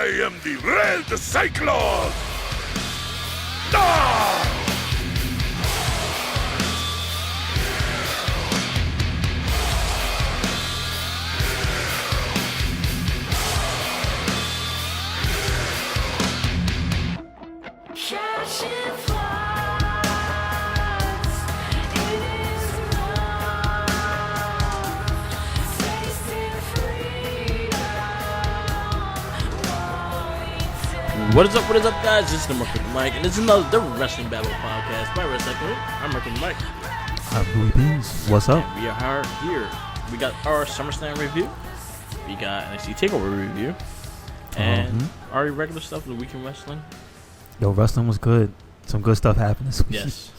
I am the Red Cyclone! Ah! What is up, guys? This is the Mark with Mike, and this is another Wrestling Babble podcast by RedCycloneInc. I'm Mark with Mike. Hi, Blue Beans. What's up? And we are here. We got our SummerSlam review. We got NXT Takeover review. And our regular stuff, the weekend wrestling. Yo, wrestling was good. Some good stuff happened this week. Yes.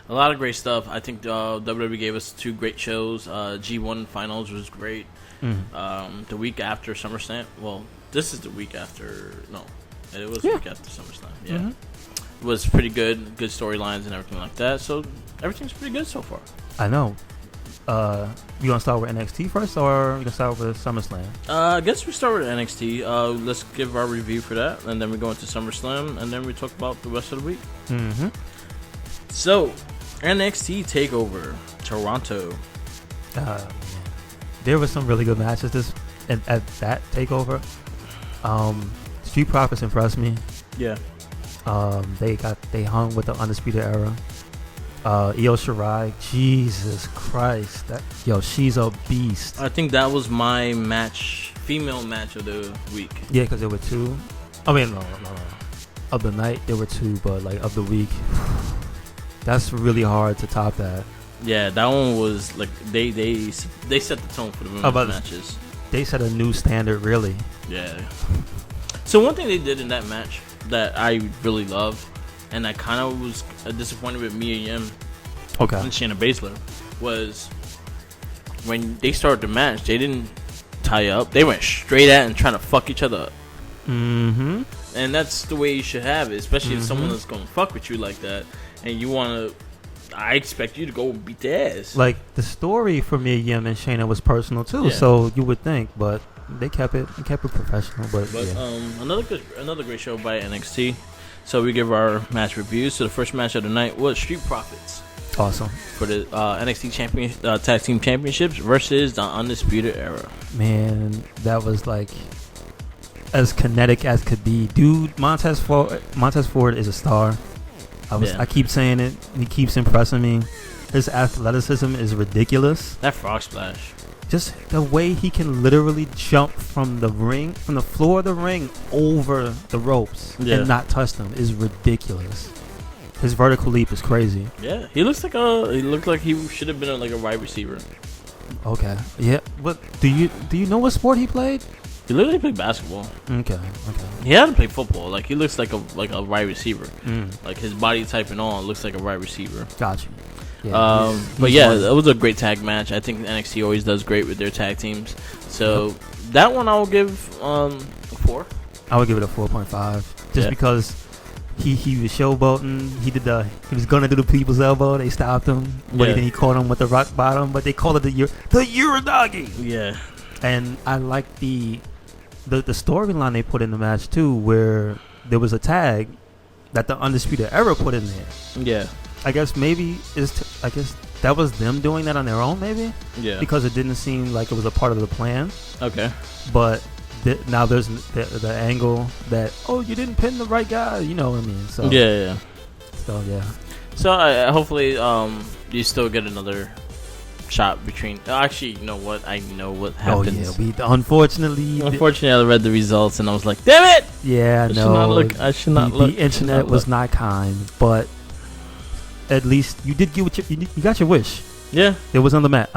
A lot of great stuff. I think WWE gave us 2 great shows. G1 Finals was great. The week after SummerSlam, well, this is the week after. No, it was the week after SummerSlam. Yeah, It was pretty good. Good storylines and everything like that. So everything's pretty good so far. I know. You want to start with NXT first, or you gonna start with SummerSlam? I guess we start with NXT. Let's give our review for that, and then we go into SummerSlam, and then we talk about the rest of the week. So, NXT Takeover Toronto. There were some really good matches at that Takeover. Street Profits impressed me. Yeah. They hung with the Undisputed Era. Io Shirai, Jesus Christ, she's a beast. I think that was my female match of the week. Yeah, because there were 2. I mean, no. Of the night there were 2, but like of the week, that's really hard to top that. Yeah, that one was like they set the tone for the women's matches. They set a new standard, really. Yeah. So one thing they did in that match that I really loved, and I kind of was disappointed with Mia Yim and Shayna Baszler, was when they started the match, they didn't tie up. They went straight at and trying to fuck each other up. And that's the way you should have it, especially if someone is going to fuck with you like that, and you want to. I expect you to go beat their ass. Like, the story for Mia Yim and Shayna was personal too, so you would think, but they kept it professional. But another great show by NXT. So we give our match reviews. So the first match of the night was Street Profits. Awesome. For the NXT Tag Team Championships versus the Undisputed Era. Man, that was like as kinetic as could be. Dude, Montez Ford is a star. I keep saying it. He keeps impressing me. His athleticism is ridiculous. That frog splash. Just the way he can literally jump from the floor of the ring over the ropes and not touch them is ridiculous. His vertical leap is crazy. Yeah, he looked like he should have been a wide receiver. Okay. Yeah. But do you know what sport he played? He literally played basketball. Okay. He had to play football. Like, he looks like a wide receiver. Like, his body type and all looks like a wide receiver. Gotcha. Yeah, it was a great tag match. I think NXT always does great with their tag teams. So that one I will give a 4. I would give it a 4.5, just because he was showboating. He was gonna do the people's elbow. They stopped him, but then he caught him with the rock bottom. But they called it the Uranagi. Yeah, and I like the storyline they put in the match too, where there was a tag that the Undisputed Era put in there. Yeah. I guess that was them doing that on their own, maybe. Yeah. Because it didn't seem like it was a part of the plan. Okay. But now there's the angle that you didn't pin the right guy. You know what I mean? So yeah. So yeah. So hopefully you still get another shot between. Actually, you know what? I know what happens. Oh yeah. Unfortunately, I read the results and I was like, damn it! Yeah, I should not look. The internet was not kind, but at least you did get what you got your wish. Yeah, it was on the mat.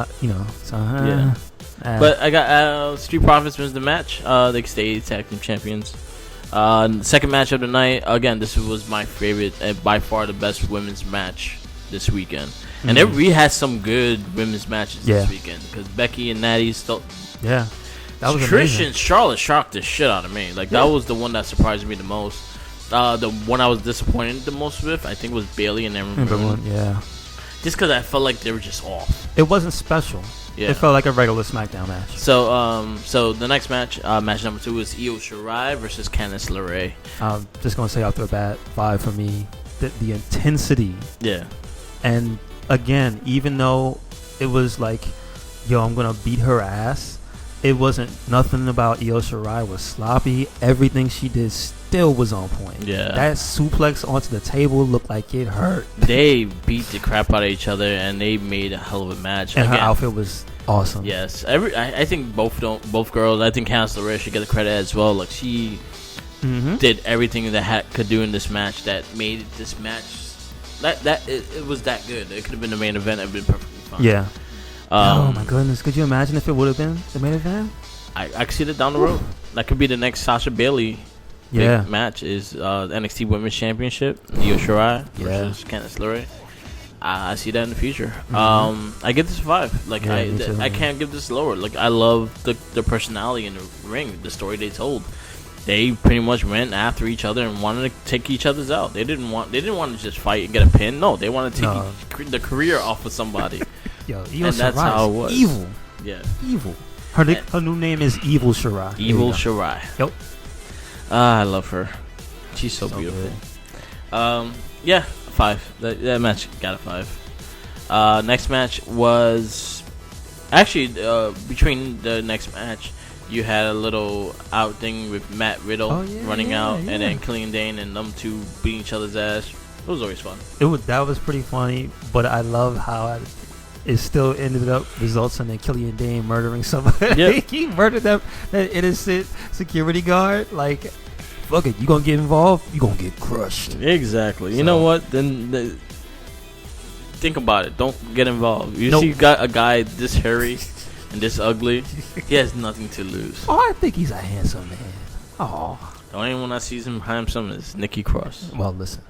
So yeah. But I got Street Profits wins the match. They stay tag team champions. Second match of the night. Again, this was my favorite and by far the best women's match this weekend. And we had some good women's matches this weekend because Becky and Natty still. Yeah, that was Trish amazing. and Charlotte shocked the shit out of me. Like that was the one that surprised me the most. The one I was disappointed the most with, I think, was Bayley and Ember Moon. Yeah. Just because I felt like they were just off. It wasn't special. Yeah. It felt like a regular SmackDown match. So the next match, match number 2, is Io Shirai versus Candice LeRae. I'm just gonna say off the bat, 5 for me. The intensity. Yeah. And again, even though it was like, yo, I'm gonna beat her ass, it wasn't, nothing about Io Shirai was sloppy. Everything she did still was on point. Yeah. That suplex onto the table looked like it hurt. They beat the crap out of each other, and they made a hell of a match. And her outfit was awesome. Yes. I think both girls, I think Candice LeRae should get the credit as well. Like, she did everything that could do in this match that made this match, it was that good. It could have been the main event. It would have been perfectly fine. Yeah. Oh my goodness! Could you imagine if it would have been the main event? I could see that down the road. That could be the next Sasha Bailey big match. Is NXT Women's Championship, Io Shirai versus Candice LeRae. I see that in the future. I give this a 5. Like I can't give this lower. Like, I love the personality in the ring, the story they told. They pretty much went after each other and wanted to take each other's out. They didn't want to just fight and get a pin. No, they wanted to take the career off of somebody. Yo, Io and that's how it was. Evil. Yeah. Evil. Her new name is Evil Shirai. Evil Shirai. Yep. I love her. She's so beautiful. Yeah, 5. That match got a 5. Next match was actually between the next match, you had a little out thing with Matt Riddle running out, and then Killian Dane and them two beating each other's ass. It was always fun. That was pretty funny, but I love how it still ended up resulting in Killian Dane murdering somebody. Yep. He murdered that innocent security guard. Like, fuck it, you gonna get involved, you gonna get crushed. Exactly. So, you know what? Then think about it. Don't get involved. You see, you got a guy this hairy and this ugly. He has nothing to lose. Oh, I think he's a handsome man. Oh, the only one that sees him handsome is Nikki Cross. Well, listen,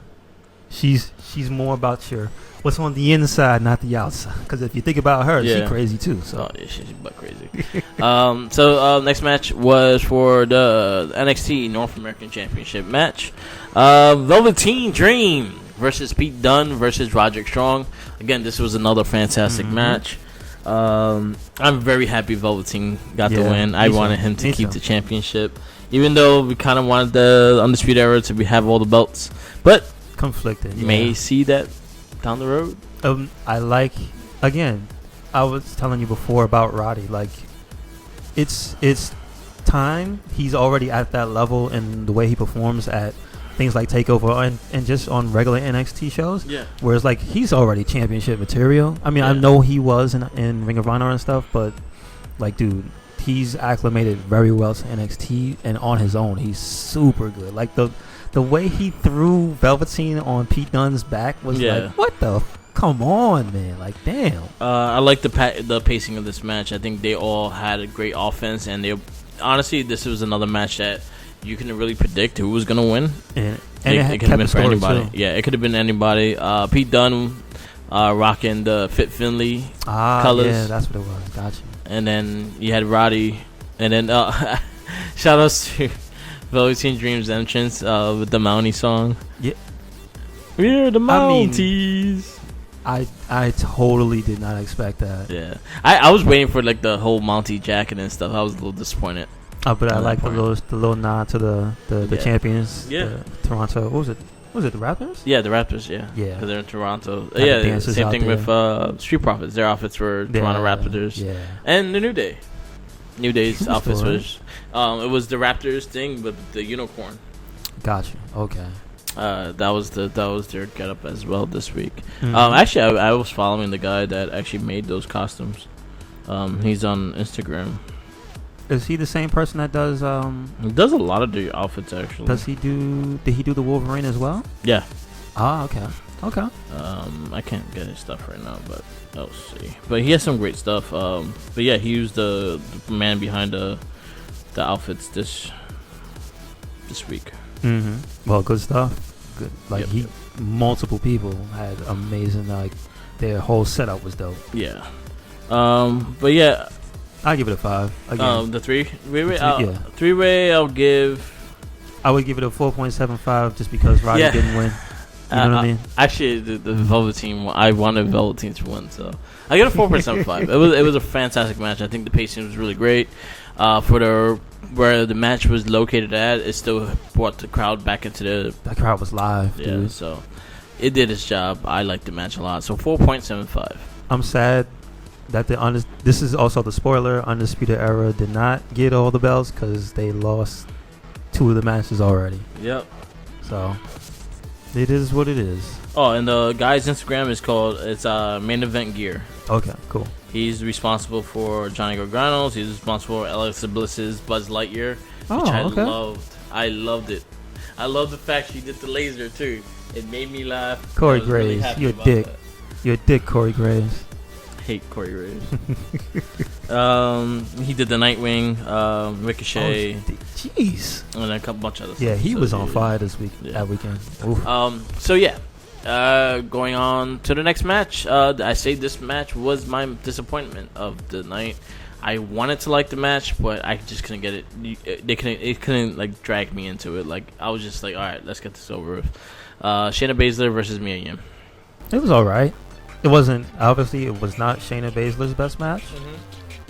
she's more about your what's on the inside, not the outside. Because if you think about her, she's crazy too. So she's butt crazy. So next match was for the NXT North American Championship match. Velveteen Dream versus Pete Dunne versus Roderick Strong. Again, this was another fantastic match. I'm very happy Velveteen got the win. I wanted him to keep the championship, even though we kind of wanted the Undisputed Era to have all the belts. But conflicted. May see that down the road. I like, again, I was telling you before about Roddy. Like, it's time. He's already at that level, and the way he performs at things like Takeover and just on regular NXT shows. Yeah. Whereas, like, he's already championship material. I mean, I know he was in Ring of Honor and stuff, but, like, dude, he's acclimated very well to NXT, and on his own, he's super good. Like, the way he threw Velveteen on Pete Dunne's back was like, what the? Come on, man! Like, damn. I like the pacing of this match. I think they all had a great offense, and honestly, this was another match that you couldn't really predict who was gonna win. And it could have been for anybody. Too. Yeah, it could have been anybody. Pete Dunne rocking the Fit Finley colors. Yeah, that's what it was. Gotcha. And then you had Roddy, and then shout outs to Velveteen Dream's entrance with the Mountie song. Yeah, we're the Mounties. I totally did not expect that. Yeah, I was waiting for like the whole Mountie jacket and stuff. I was a little disappointed. But I like the little nod to the champions. Yeah, Toronto. What was it? Was it the Raptors? Yeah, the Raptors. Yeah, because they're in Toronto. Same thing with Street Profits. Their outfits were Toronto Raptors. Yeah, and the New Day. New Day's outfits was it was the Raptors thing with the unicorn. Gotcha. Okay. That was their getup as well this week. Mm-hmm. Actually, I was following the guy that actually made those costumes. He's on Instagram. Is he the same person that does? He does a lot of the outfits actually. Did he do the Wolverine as well? Yeah. Ah, okay. Okay. I can't get his stuff right now, but I'll see. But he has some great stuff. But yeah, he was the man behind the outfits this week. Mm-hmm. Well, good stuff. Good. Like multiple people had amazing. Like their whole setup was dope. Yeah. But yeah. I give it a 5. Again. The three-way, I would give it a 4.75 just because Roddy didn't win. You know what I mean? Actually, the Velveteen, I wanted Velveteen to win, so I get a 4.75. It was a fantastic match. I think the pacing was really great. For where the match was located at, it still brought the crowd back into the. That crowd was live, yeah, dude. so it did its job. I liked the match a lot. So 4.75. I'm sad that this is also the spoiler. Undisputed Era did not get all the belts because they lost 2 of the matches already. Yep. So it is what it is. Oh, and the guy's Instagram is called Main Event Gear. Okay, cool. He's responsible for Johnny Gargano's. He's responsible for Alexa Bliss's Buzz Lightyear, which I loved. I loved it. I love the fact she did the laser too. It made me laugh. Corey Graves, really you're a dick. You're a dick, Corey Graves. Hate Corey Graves. He did the Nightwing, Ricochet. Jeez. And a bunch of other stuff. Yeah, he was on fire this week. Yeah. That weekend. Oof. So yeah. Going on to the next match. I say this match was my disappointment of the night. I wanted to like the match, but I just couldn't get it. It couldn't like drag me into it. Like I was just like, all right, let's get this over with. Shayna Baszler versus Mia Yim. It was all right. It wasn't obviously. It was not Shayna Baszler's best match,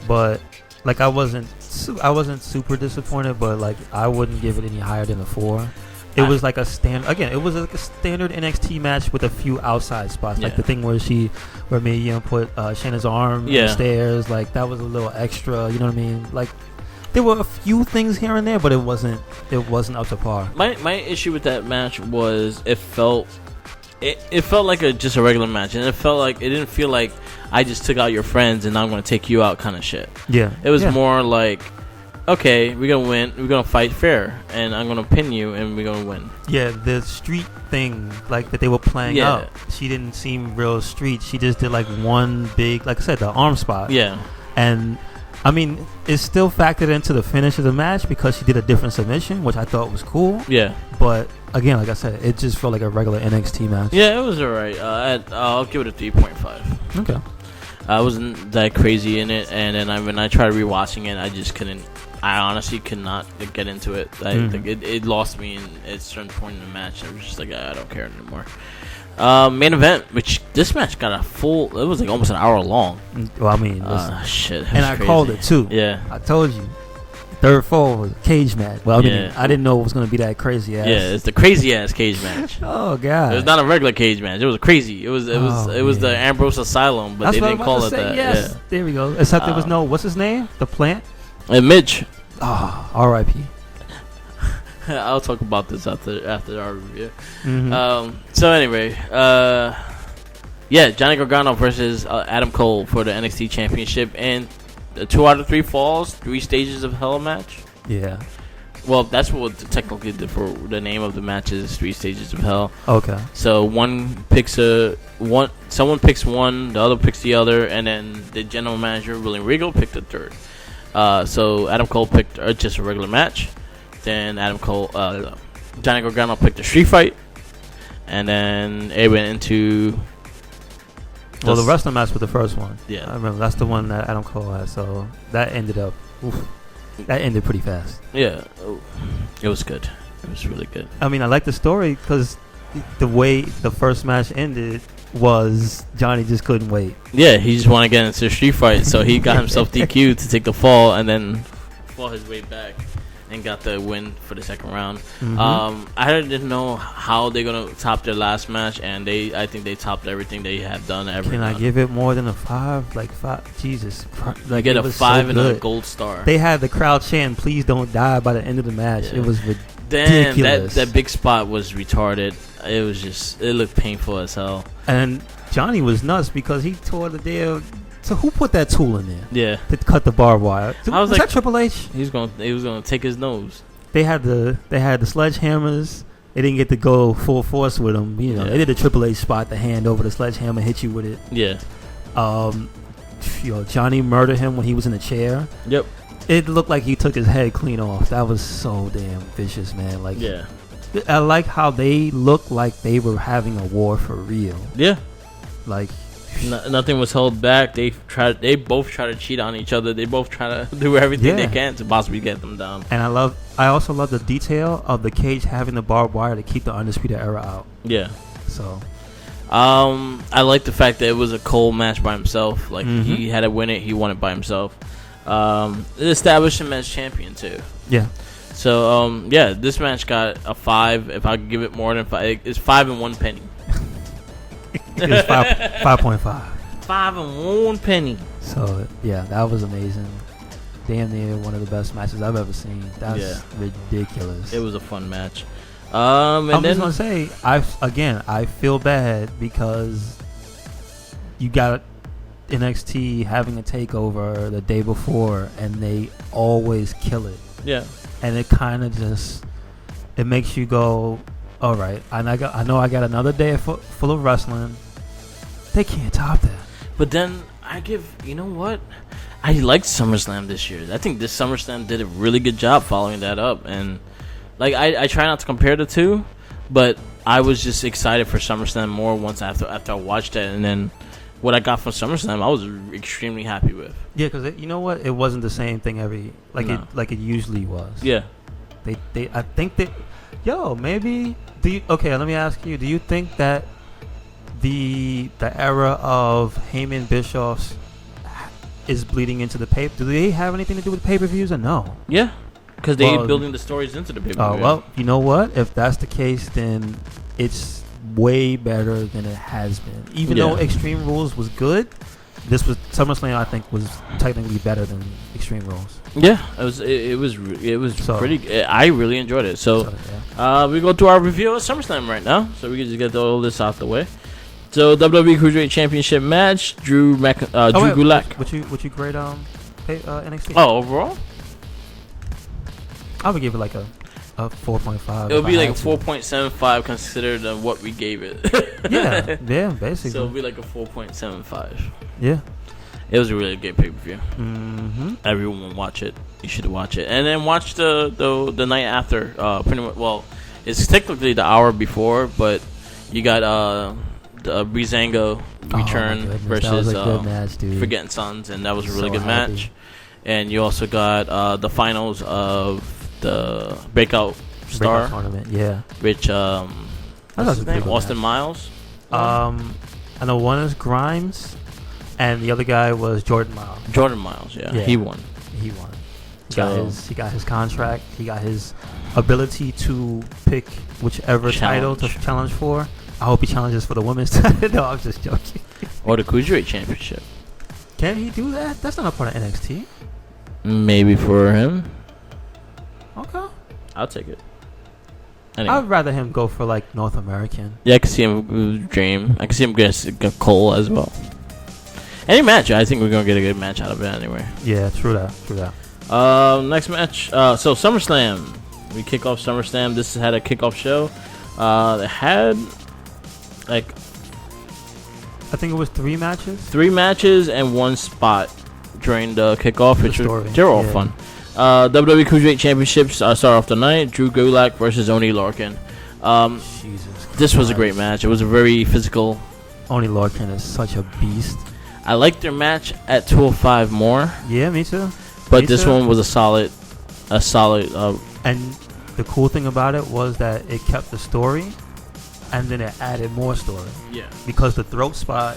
but like I wasn't super disappointed. But like I wouldn't give it any higher than a 4. It was like a standard. Again, it was like a standard NXT match with a few outside spots, like the thing where Mia Yim put Shayna's arm on the stairs. Like that was a little extra. You know what I mean? Like there were a few things here and there, but it wasn't up to par. My issue with that match was it felt like just a regular match, and it didn't feel like I just took out your friends and now I'm going to take you out kind of shit. Yeah, it was more like, okay, we're gonna win. We're gonna fight fair, and I'm gonna pin you, and we're gonna win. Yeah, the street thing, like that they were playing up. She didn't seem real street. She just did like one big, like I said, the arm spot. Yeah, and I mean, it still factored into the finish of the match because she did a different submission, which I thought was cool. Yeah, but again, like I said, it just felt like a regular NXT match. Yeah, it was alright. I'll give it a 3.5. Okay. I wasn't that crazy in it, and then when I tried rewatching it, I just couldn't. I honestly could not get into it. Like it lost me at a certain point in the match. I was just like, I don't care anymore. Main event, which this match got it was like almost an hour long. Well, I mean, shit. And I called it too. Yeah, I told you. Third fall was a cage match. Well, I didn't know it was going to be that crazy ass. Yeah, it's the crazy ass cage match. Oh god, it was not a regular cage match. It was crazy. It was the Ambrose Asylum, but they didn't call it that. Yes. Yeah. There we go. Except there was no what's his name? The Plant. Midge. Oh, R.I.P. I'll talk about this after our review. So anyway, Johnny Gargano versus Adam Cole for the NXT Championship, and the 2 out of 3 falls, 3 stages of hell match. Yeah. Well, that's what technically for the name of the match is 3 stages of hell. Okay. So someone picks one, the other picks the other, and then the general manager, William Regal, picked the third. So Adam Cole picked just a regular match. Then Johnny Gargano picked a street fight, and then it went into. Well, the wrestling match was the first one. Yeah, I remember that's the one that Adam Cole had. So that ended pretty fast. Yeah, it was good. It was really good. I mean, I like the story because the way the first match ended was Johnny just couldn't wait. Yeah, he just wanted to get into a street fight, so he got himself DQ'd to take the fall and then fall his way back and got the win for the second round. I didn't know how they're gonna top their last match, and I think they topped everything they have done ever. Can I give it more than a 5? Like 5? Jesus Christ! Like get a 5 and a gold star. They had the crowd chanting, "Please don't die!" by the end of the match. Yeah. It was ridiculous. Damn, that big spot was retarded. It looked painful as hell. And Johnny was nuts because he tore the damn. So who put that tool in there? Yeah, to cut the barbed wire. Was that Triple H? He was gonna take his nose. They had the sledgehammers. They didn't get to go full force with them. You know, they did a Triple H spot, the hand over the sledgehammer, hit you with it. Yeah. Johnny murdered him when he was in the chair. Yep. It looked like he took his head clean off. That was so damn vicious, man. Like, yeah. I like how they looked like they were having a war for real. Yeah. Like, nothing was held back. They both try to cheat on each other. They both try to do everything they can to possibly get them down. And I also love the detail of the cage having the barbed wire to keep the Undisputed Era out. Yeah. So, I like the fact that it was a Cole match by himself. Like he had to win it, he won it by himself. It established him as champion too. Yeah. So this match got a 5. If I could give it more than 5, it's 5 and 1 penny. It's 5.5. 5 and 1 penny. So yeah, that was amazing. Damn near one of the best matches I've ever seen. That's ridiculous. It was a fun match. I'm just gonna say, I feel bad because you got NXT having a takeover the day before, and they always kill it. Yeah, and it kind of just makes you go, all right. And I know I got another day full of wrestling. They can't top that. But then you know what? I liked SummerSlam this year. I think this SummerSlam did a really good job following that up. And like I try not to compare the two, but I was just excited for SummerSlam more once after I watched it. And then what I got from SummerSlam, I was extremely happy with. Yeah, because you know what? It wasn't the same thing it usually was. Yeah. I think that maybe okay, let me ask you, do you think that the era of Heyman Bischoff's is bleeding into the pay? Do they have anything to do with pay-per-views or no? Yeah, because they're building the stories into the pay-per-view. Oh, well, you know what? If that's the case, then it's way better than it has been. Even though Extreme Rules was good, this was SummerSlam. I think was technically better than Extreme Rules. Yeah, it was pretty. I really enjoyed it. So we go to our review of SummerSlam right now, so we can just get all this out the way. So WWE Cruiserweight Championship match: Drew Gulak. Would you grade NXT? Oh, overall, I would give it like a 4.5. It would be like a 4.75 considered what we gave it. yeah, basically. So it would be like a 4.75. Yeah. It was a really good pay-per-view. Mm-hmm. Everyone will watch it. You should watch it. And then watch the night after. Pretty much. Well, it's technically the hour before, but you got the Breezango return versus Forgotten Sons, and that was a really good match. And you also got the finals of the Breakout Star tournament. Yeah. Which what's his name? Austin Miles. I know one is Grimes, and the other guy was Jordan Miles. Jordan Miles, yeah. He won. He got his contract. He got his ability to pick whichever title to challenge for. I hope he challenges for the women's title. No, I'm just joking. Or the Cruiserweight Championship. Can he do that? That's not a part of NXT. Maybe for him. Okay. I'll take it. Anyway. I'd rather him go for like North American. Yeah, I can see him dream. I can see him get Cole as well. Any match, I think we're gonna get a good match out of it anyway. Yeah, true that. Next match. So SummerSlam. We kick off SummerSlam. This had a kickoff show. They had like I think it was 3 matches. 3 matches and 1 spot during the kickoff, which they're all fun. WWE Cruiserweight Championships start off the night. Drew Gulak versus Oney Lorcan. This was a great match. It was a very physical. Oney Lorcan is such a beast. I liked their match at 205 more. Yeah, me too. But this one was a solid. And the cool thing about it was that it kept the story, and then it added more story. Yeah. Because the throat spot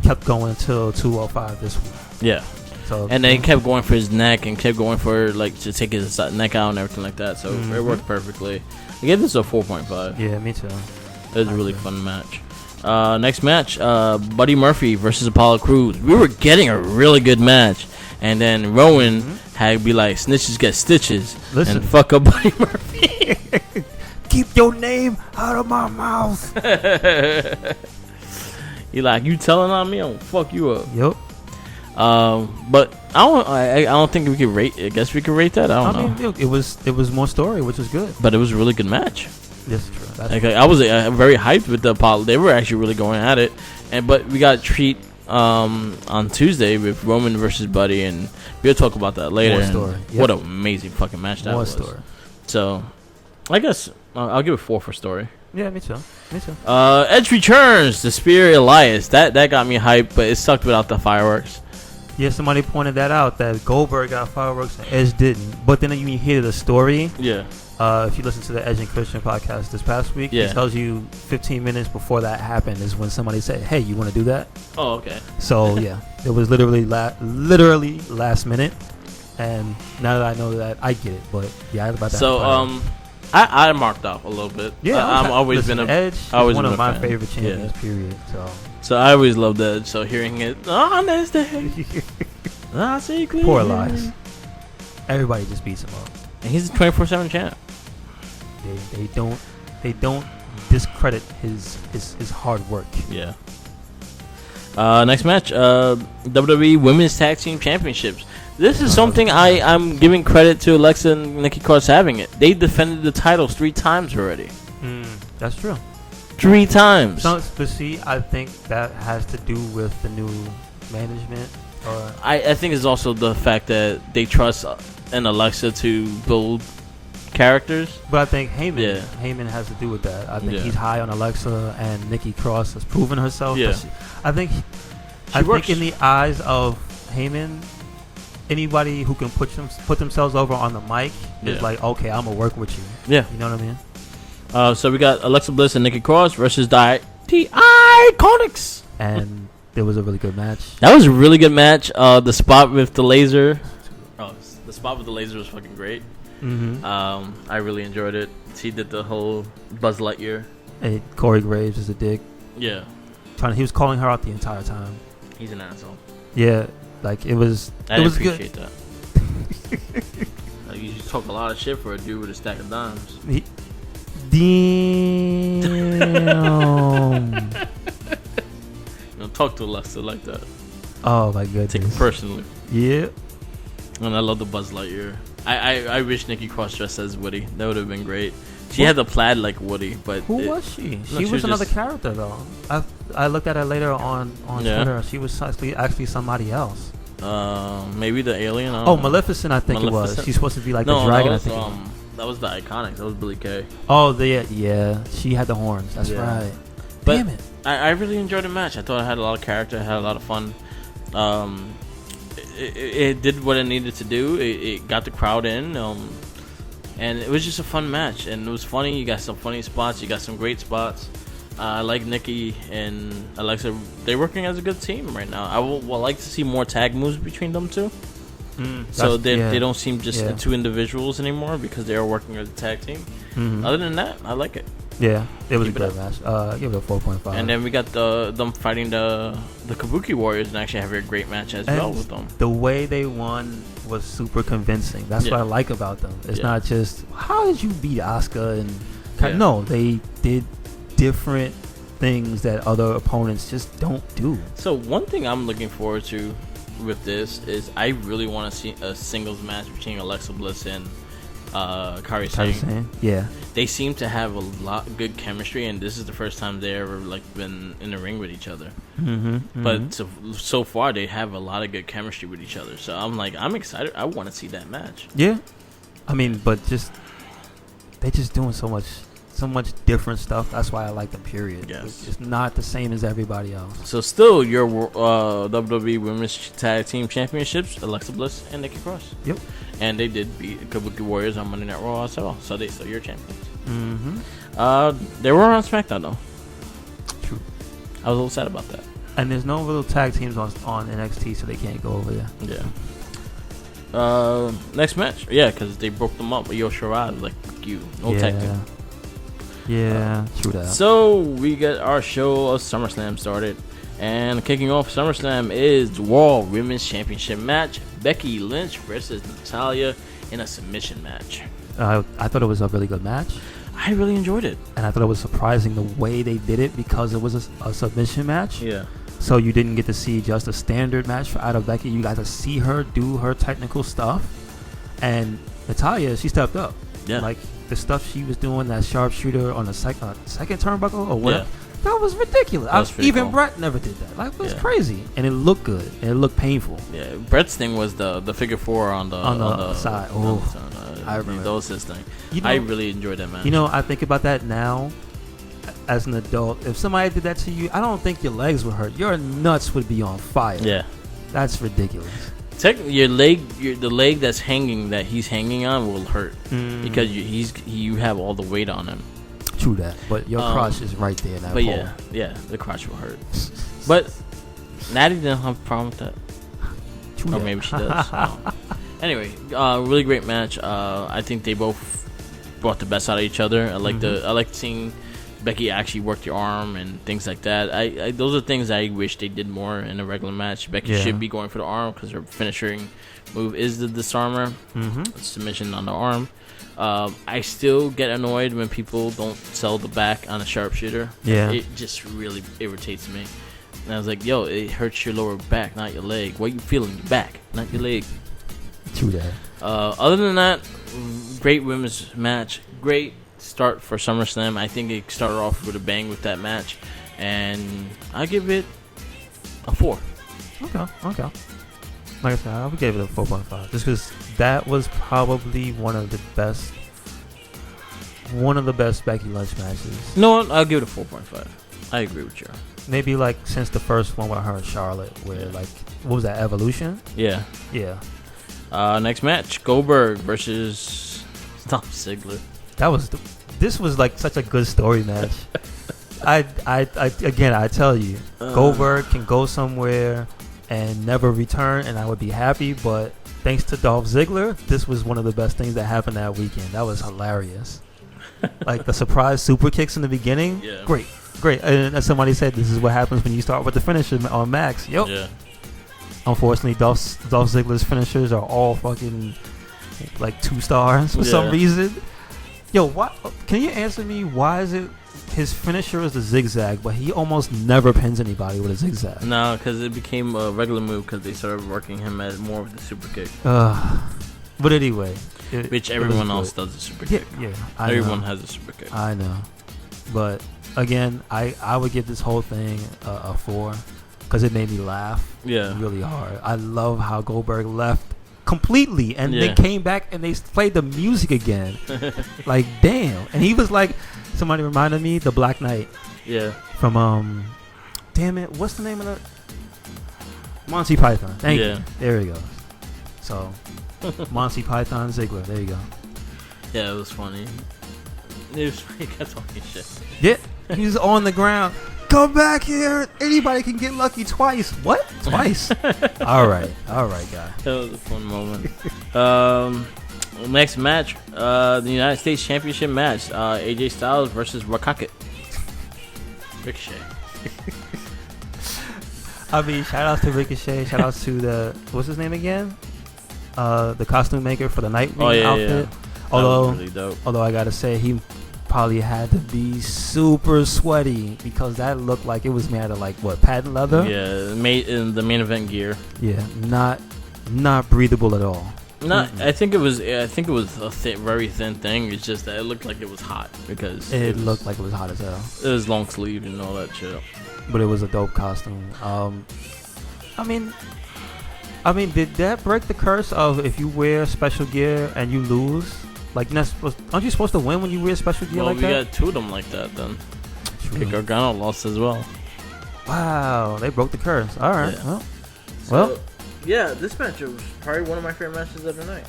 kept going till 205 this week. Yeah. So and they kept going for his neck and kept going for to take his neck out and everything like that. So it worked perfectly. I gave this a 4.5. Yeah, me too. It was a really fun match. Next match, Buddy Murphy versus Apollo Crews. We were getting a really good match, and then Rowan had to be like, "Snitches get stitches." Listen, and fuck up Buddy Murphy. Keep your name out of my mouth. He like, you telling on me, I'm gonna fuck you up. Yep. But I don't think we could rate. I guess we could rate that. I don't know. It was more story, which was good. But it was a really good match. That's true. I was very hyped with the Apollo. They were actually really going at it, but we got a treat on Tuesday with Roman versus Buddy, and we'll talk about that later. More story. Yep. What an amazing fucking match that was. More story. So, I guess I'll give it 4 for story. Yeah, me too. Edge returns the Spear Elias. That got me hyped, but it sucked without the fireworks. Yeah, somebody pointed that out, that Goldberg got fireworks and Edge didn't. But then you hear the story. Yeah. if you listen to the Edge and Christian podcast this past week, it tells you 15 minutes before that happened is when somebody said, "Hey, you want to do that?" Oh, okay. So yeah, it was literally last minute, and now that I know that, I get it. But yeah, I was about to. So I marked off a little bit. Yeah, I'm always been a Edge. Always one of my favorite champions. Yeah. Period. So I always loved Edge. So hearing it on this day, I see clearly. Poor Elias. Everybody just beats him up. And he's a 24/7 champ. They don't discredit his hard work. Yeah. Next match, WWE Women's Tag Team Championships. This is something I'm giving credit to Alexa and Nikki Cross having it. They defended the titles 3 times already. That's true. 3 times. So, but see, I think that has to do with the new management. I think it's also the fact that they trust in Alexa to build characters. But I think Heyman has to do with that. I think he's high on Alexa, and Nikki Cross has proven herself. Yeah. I think in the eyes of Heyman, anybody who can put themselves over on the mic is like, okay, I'm gonna work with you. Yeah, you know what I mean. So we got Alexa Bliss and Nikki Cross versus the Iconics, and it was a really good match. That was a really good match. The spot with the laser, the spot with the laser was fucking great. I really enjoyed it. He did the whole Buzz Lightyear. Hey, Corey Graves is a dick. Yeah, he was calling her out the entire time. He's an asshole. Yeah, like it was. I was appreciate good. that. Like, you talk a lot of shit for a dude with a stack of dimes. Damn. Don't talk to Alexa like that. Oh my goodness. Take it personally. Yeah. And I love the Buzz Lightyear. I wish Nikki Cross dressed as Woody. That would have been great. She had the plaid like Woody, but who was she? She was another character though. I looked at her later on Twitter. She was actually somebody else. Maybe the alien. Maleficent, I think it was. She's supposed to be like the dragon. I think that was the Iconics. That was Billy Kay. Oh, yeah. She had the horns. That's right. But damn it! I really enjoyed the match. I thought it had a lot of character. It had a lot of fun. It did what it needed to do. It got the crowd in. And it was just a fun match. And it was funny. You got some funny spots. You got some great spots. I like Nikki and Alexa. They're working as a good team right now. I would like to see more tag moves between them two. So they don't seem just two individuals anymore because they are working as a tag team. Other than that, I like it. Yeah, it was a good match. Give it a 4.5. And then we got them fighting the Kabuki Warriors and actually having a great match as well with them. The way they won was super convincing. That's what I like about them. It's not just, how did you beat Asuka? No, they did different things that other opponents just don't do. So one thing I'm looking forward to with this is I really want to see a singles match between Alexa Bliss and Kairi Sane. Yeah, they seem to have a lot of good chemistry, and this is the first time they ever been in the ring with each other. But so far they have a lot of good chemistry with each other. So I'm excited. I want to see that match. Yeah, I mean, but they just doing so much different stuff. That's why I like them. Period. Yes, it's not the same as everybody else. So still your WWE Women's Tag Team Championships, Alexa Bliss and Nikki Cross. Yep. And they did beat Kabuki Warriors on Monday Night Raw as well. So they still your champions. They were on SmackDown though. True. I was a little sad about that. And there's no real tag teams on NXT, so they can't go over there. Yeah. Next match. Yeah, because they broke them up. Io Shirai was like, fuck you. No tag team. Yeah, true that. So we get our show of SummerSlam started. And kicking off SummerSlam is the Raw Women's Championship match. Becky Lynch versus Natalya in a submission match. I thought it was a really good match. I really enjoyed it. And I thought it was surprising the way they did it because it was a submission match. Yeah. So you didn't get to see just a standard match out of Becky. You got to see her do her technical stuff. And Natalya, she stepped up. Yeah. Like the stuff she was doing, that sharpshooter on the second turnbuckle or whatever. Yeah. That was ridiculous. Even cool. Brett never did that. Like, it was crazy, and it looked good, and it looked painful. Yeah, Brett's thing was the figure four on the side. I remember those his thing. I really enjoyed that match. I think about that now. As an adult, if somebody did that to you, I don't think your legs would hurt. Your nuts would be on fire. Yeah, that's ridiculous. Your leg, the leg that's hanging, that he's hanging on, will hurt because you have all the weight on him. True that, but your crotch is right there. That but pole. yeah, the crotch will hurt. But Natty didn't have a problem with that. True Or that. maybe she does. Anyway, really great match. I think they both brought the best out of each other. I like seeing Becky actually work your arm and things like that. Those are things I wish they did more in a regular match. Becky should be going for the arm because her finishing move is the disarmer. Submission on the arm. I still get annoyed when people don't sell the back on a sharpshooter. Yeah. It just really irritates me. And I was like, yo, it hurts your lower back, not your leg. What are you feeling? Your back, not your leg. True that. Other than that, great women's match. Great start for SummerSlam. I think it started off with a bang with that match. And I give it a 4. Okay. Like I said, I would give it a 4.5. Just because that was probably one of the best Becky Lynch matches. No, I'll give it a 4.5. I agree with you. Maybe like since the first one with her and Charlotte, where like, what was that, Evolution? Yeah. Next match, Goldberg versus Dolph Ziggler. This was like such a good story match. I tell you, Goldberg can go somewhere and never return, and I would be happy. But thanks to Dolph Ziggler, this was one of the best things that happened that weekend. That was hilarious. Like the surprise super kicks in the beginning. Yeah. Great. And as somebody said, this is what happens when you start with the finisher on Max. Yep. Yeah. Unfortunately, Dolph Ziggler's finishers are all fucking like 2 stars for some reason. Yo, what? Can you answer me? Why is it his finisher is the zigzag, but he almost never pins anybody with a zigzag? No, because it became a regular move because they started working him as more of the super kick. But anyway, which everyone else does a super kick. Yeah, everyone has a super kick. I know, but again, I would give this whole thing a 4 because it made me laugh. Really hard. I love how Goldberg left completely and then came back and they played the music again. Like, damn. And he was like, somebody reminded me, the Black Knight. Yeah. From damn it, what's the name of that? Monty Python. Thank you. There we go. So Monty Python Ziggler. There you go. Yeah, it was funny. He kept talking shit. Yeah, he was on the ground. Come back here. Anybody can get lucky twice. What? Twice? All right, guy. That was a fun moment. Next match, the United States Championship match. AJ Styles versus Ricochet. I mean, shout outs to Ricochet. Shout outs to what's his name again? The costume maker for the Nightwing outfit. Yeah. Although I gotta say, he probably had to be super sweaty because that looked like it was made out of like what, patent leather? Yeah, made in the main event gear. Yeah, not breathable at all. I think it was a very thin thing. It's just that it looked like it was hot because it looked like it was hot as hell. It was long sleeve and all that shit. But it was a dope costume. I mean, did that break the curse of if you wear special gear and you lose? Like, aren't you supposed to win when you wear special gear like that? Well, we got 2 of them like that then. Gargano lost as well. Wow, they broke the curse. All right. Yeah. Well. Yeah, this match was probably one of my favorite matches of the night.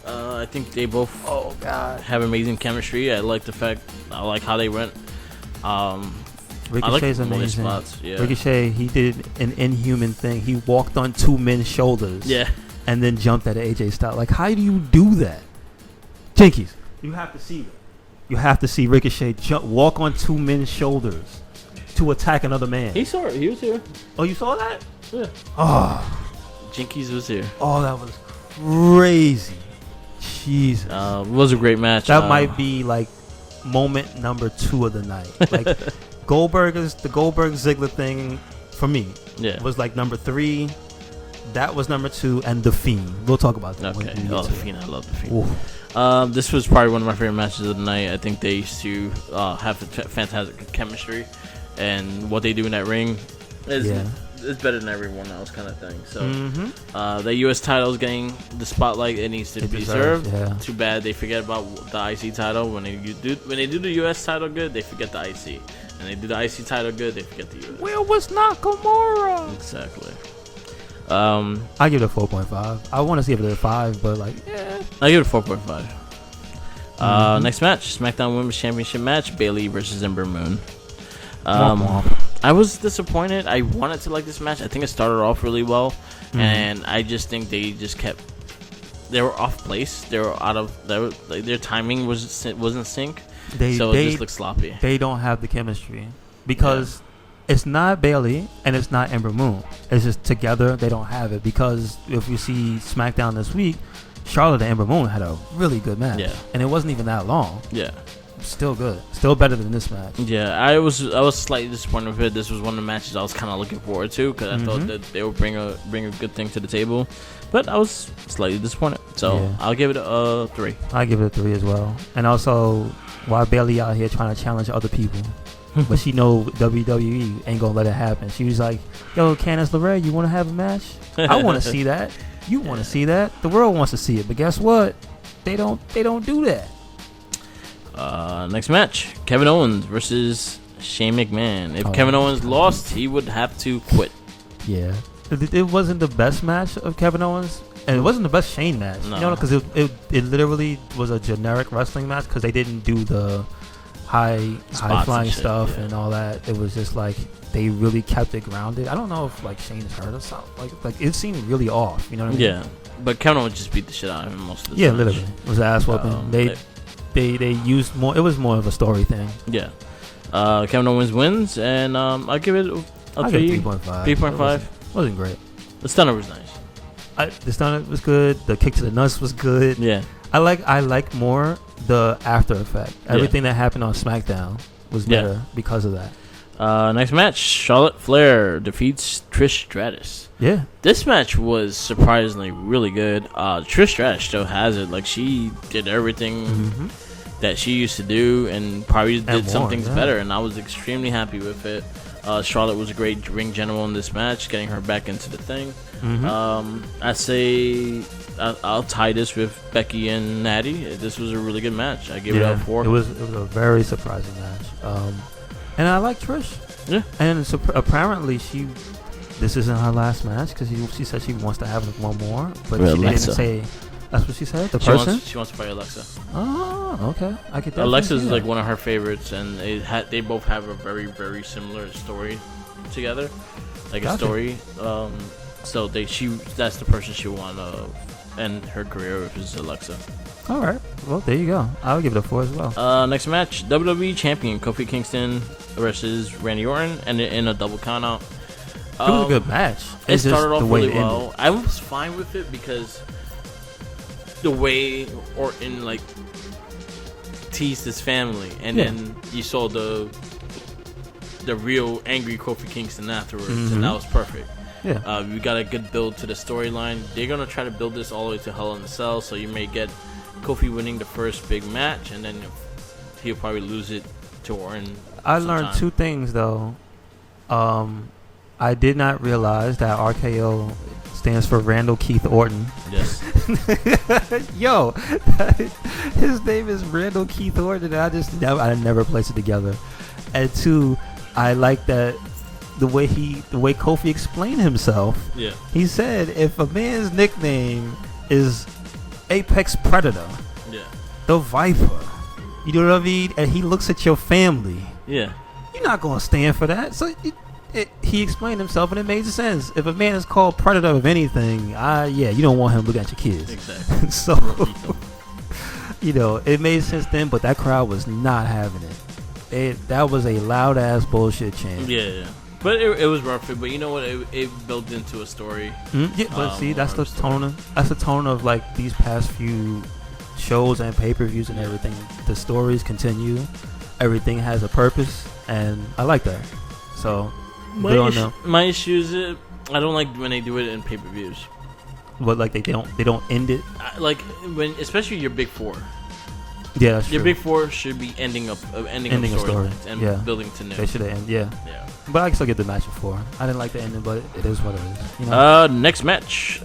I think they both have amazing chemistry. I like how they went. Ricochet's amazing. Yeah. Ricochet, he did an inhuman thing. He walked on 2 men's shoulders. Yeah. And then jumped at AJ Styles. Like, how do you do that? Jinkies, you have to see it. You have to see Ricochet walk on 2 men's shoulders to attack another man. He saw it. He was here. Oh, you saw that? Yeah. Oh. Jinkies was here. Oh, that was crazy. Jesus. It was a great match. That might be like moment number 2 of the night. Like the Goldberg Ziggler thing for me. Yeah. Was like number 3. That was number 2, and The Fiend. We'll talk about that. Okay. The Fiend. I love The Fiend. This was probably one of my favorite matches of the night. I think they used to have fantastic chemistry, and what they do in that ring is better than everyone else, kind of thing. So the U.S. title is getting the spotlight it needs to be deserved. Yeah. Too bad they forget about the IC title. When they do the U.S. title good, they forget the IC. And they do the IC title good, they forget the U.S. Where was Nakamura? Exactly. I give it a 4.5. I want to see if it's a 5, but like, yeah. I give it a 4.5. Next match, SmackDown Women's Championship match, Bayley versus Ember Moon. I was disappointed. I wanted to like this match. I think it started off really well, and I just think they were off place. They were out of their timing wasn't sync. It just looked sloppy. They don't have the chemistry because it's not Bayley and it's not Ember Moon. It's just together they don't have it. Because if you see SmackDown this week, Charlotte and Ember Moon had a really good match, and it wasn't even that long. Yeah. Still good. Still better than this match. Yeah, I was slightly disappointed with it. This was one of the matches I was kind of looking forward to because I thought that they would bring a good thing to the table. But I was slightly disappointed. So I'll give it a 3. I give it a 3 as well. And also, why Bayley out here trying to challenge other people? But she know WWE ain't gonna let it happen. She was like, "Yo, Candice LeRae, you want to have a match? I want to see that. You want to see that? The world wants to see it. But guess what? They don't do that." Next match, Kevin Owens versus Shane McMahon. If Kevin Owens lost, he would have to quit. Yeah, it wasn't the best match of Kevin Owens, and it wasn't the best Shane match. No. You know, because it literally was a generic wrestling match because they didn't do the high flying stuff and all that. It was just like they really kept it grounded. I don't know if like Shane is hurt or something. Like it seemed really off. You know what I mean? Yeah, but Kevin Owens just beat the shit out of him most of the time. Yeah, literally, it was ass whooping. They used more. It was more of a story thing. Yeah. Kevin Owens wins, and I'll give it a 3.5. 3.5. Wasn't great. The stunner was nice. The stunner was good. The kick to the nuts was good. Yeah. I like more the after effect. Everything that happened on SmackDown was better because of that. Next match, Charlotte Flair defeats Trish Stratus. Yeah. This match was surprisingly really good. Trish Stratus still has it. Like, she did everything that she used to do and probably did some things better, and I was extremely happy with it. Charlotte was a great ring general in this match, getting her back into the thing. I say I'll tie this with Becky and Natty. This was a really good match. I give it a 4. It was a very surprising match. And I like Trish. Yeah. And apparently this isn't her last match because she said she wants to have one more, but she didn't say. That's what she said. She wants to fight Alexa. Oh, okay. I get that. Alexa is like one of her favorites, and they both have a very, very similar story together, like a story. So that's the person she want to end her career with is Alexa. All right. Well, there you go. I'll give it a 4 as well. Next match, WWE Champion Kofi Kingston versus Randy Orton, and in a double countout. It was a good match. It started off really well. I was fine with it because the way Orton like teased his family, and then you saw the real angry Kofi Kingston afterwards, and that was perfect. Yeah, we got a good build to the storyline. They're gonna try to build this all the way to Hell in a Cell, so you may get Kofi winning the first big match, and then he'll probably lose it to Orton. I learned 2 things though. I did not realize that RKO stands for Randall Keith Orton. Yes. Yo, his name is Randall Keith Orton. And I never placed it together. And 2, I like that the way Kofi explained himself. Yeah. He said if a man's nickname is Apex Predator, the Viper, you know what I mean, and he looks at your family, you're not gonna stand for that. So he explained himself, and it made sense. If a man is called Predator of anything, you don't want him looking at your kids. Exactly. So, it made sense then, but that crowd was not having it. That was a loud ass bullshit chant. Yeah. But it was worth it. But you know what? It built into a story. Yeah, but see, that's the tone. That's the tone of like these past few shows and pay-per-views and everything. The stories continue. Everything has a purpose, and I like that. So. My issue is I don't like when they do it in pay-per-views. But like they don't end it. Like especially your big 4. Yeah, that's your true. Big 4 should be ending a story and building to new. They should have ended. Yeah. But I can still get the match at 4. I didn't like the ending, but it is what it is. Next match.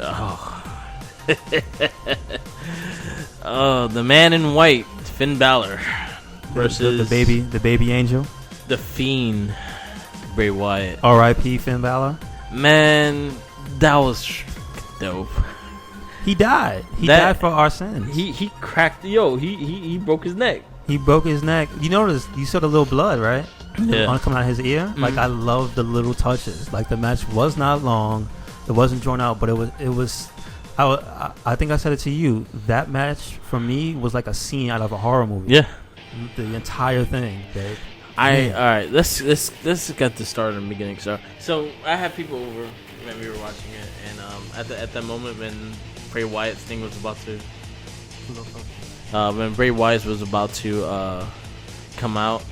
The man in white, Finn Balor, versus the baby angel, the Fiend, Bray Wyatt. R.I.P. Finn Balor. Man, That was dope. He died. He died for our sins. He cracked. He broke his neck. He broke his neck. You notice, you saw the little blood, right? Yeah. Coming out of his ear. Mm-hmm. Like, I love the little touches. Like, the match was not long. It wasn't drawn out, but it was. I think I said it to you. That match for me was like a scene out of a horror movie. Yeah. The entire thing, babe. All right. Let's get this started in the beginning. So I had people over when we were watching it, and at that moment when Bray Wyatt's thing was about to. When Bray Wyatt was about to come out,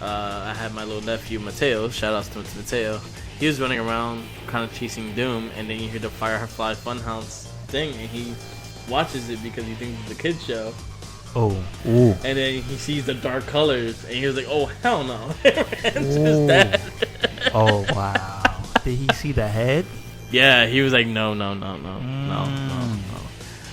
I had my little nephew Mateo. Shout outs to Mateo. He was running around, kind of chasing Doom, and then you hear the Firefly Funhouse thing, and he watches it because he thinks it's a kid's show. Oh, ooh. And then he sees the dark colors, and he was like, "Oh hell no!" And ran to his dad. Oh wow! Did he see the head? Yeah, he was like, "No."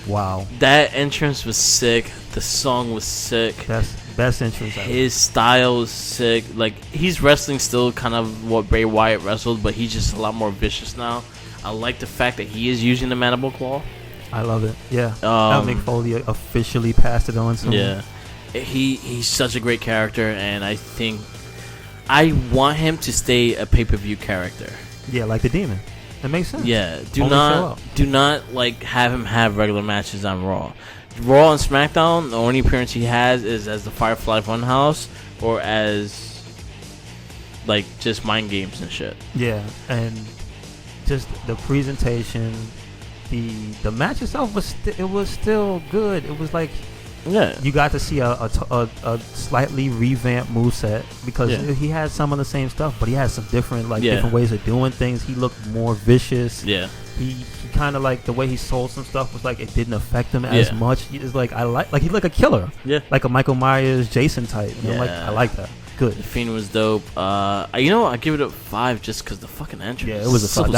Wow. That entrance was sick. The song was sick. That's best entrance ever. His style is sick. Like, he's wrestling still kind of what Bray Wyatt wrestled, but he's just a lot more vicious now. I like the fact that he is using the mandible claw. I love it. Yeah. Mick Foley officially passed it on to him. Yeah. He's such a great character, and I think I want him to stay a pay-per-view character. Yeah, like the Demon. It makes sense. Yeah. Do not like have him have regular matches on Raw. Raw and SmackDown, the only appearance he has is as the Firefly Funhouse or as like just mind games and shit. Yeah, and just the presentation, the match itself was still good. It was like, yeah, you got to see a slightly revamped moveset because he had some of the same stuff, but he had some different different ways of doing things. He looked more vicious. Yeah. He kind of like the way he sold some stuff was like it didn't affect him as much. It's like he's like a killer. Yeah. Like a Michael Myers, Jason type. And I like that. Good. The Fiend was dope. I give it a 5 just because the fucking entrance. Yeah, it was a 5.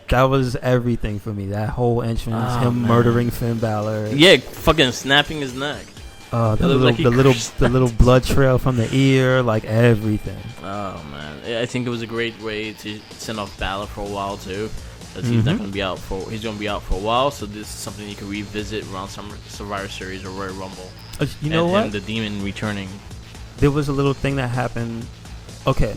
That was everything for me. That whole entrance, him murdering Finn Balor. Yeah, fucking snapping his neck. The little blood trail from the ear, like everything. Oh man, I think it was a great way to send off Balor for a while too. Because he's not going to be out for a while, so this is something you can revisit around Survivor Series or Royal Rumble. You know what? And the Demon returning. There was a little thing that happened. Okay,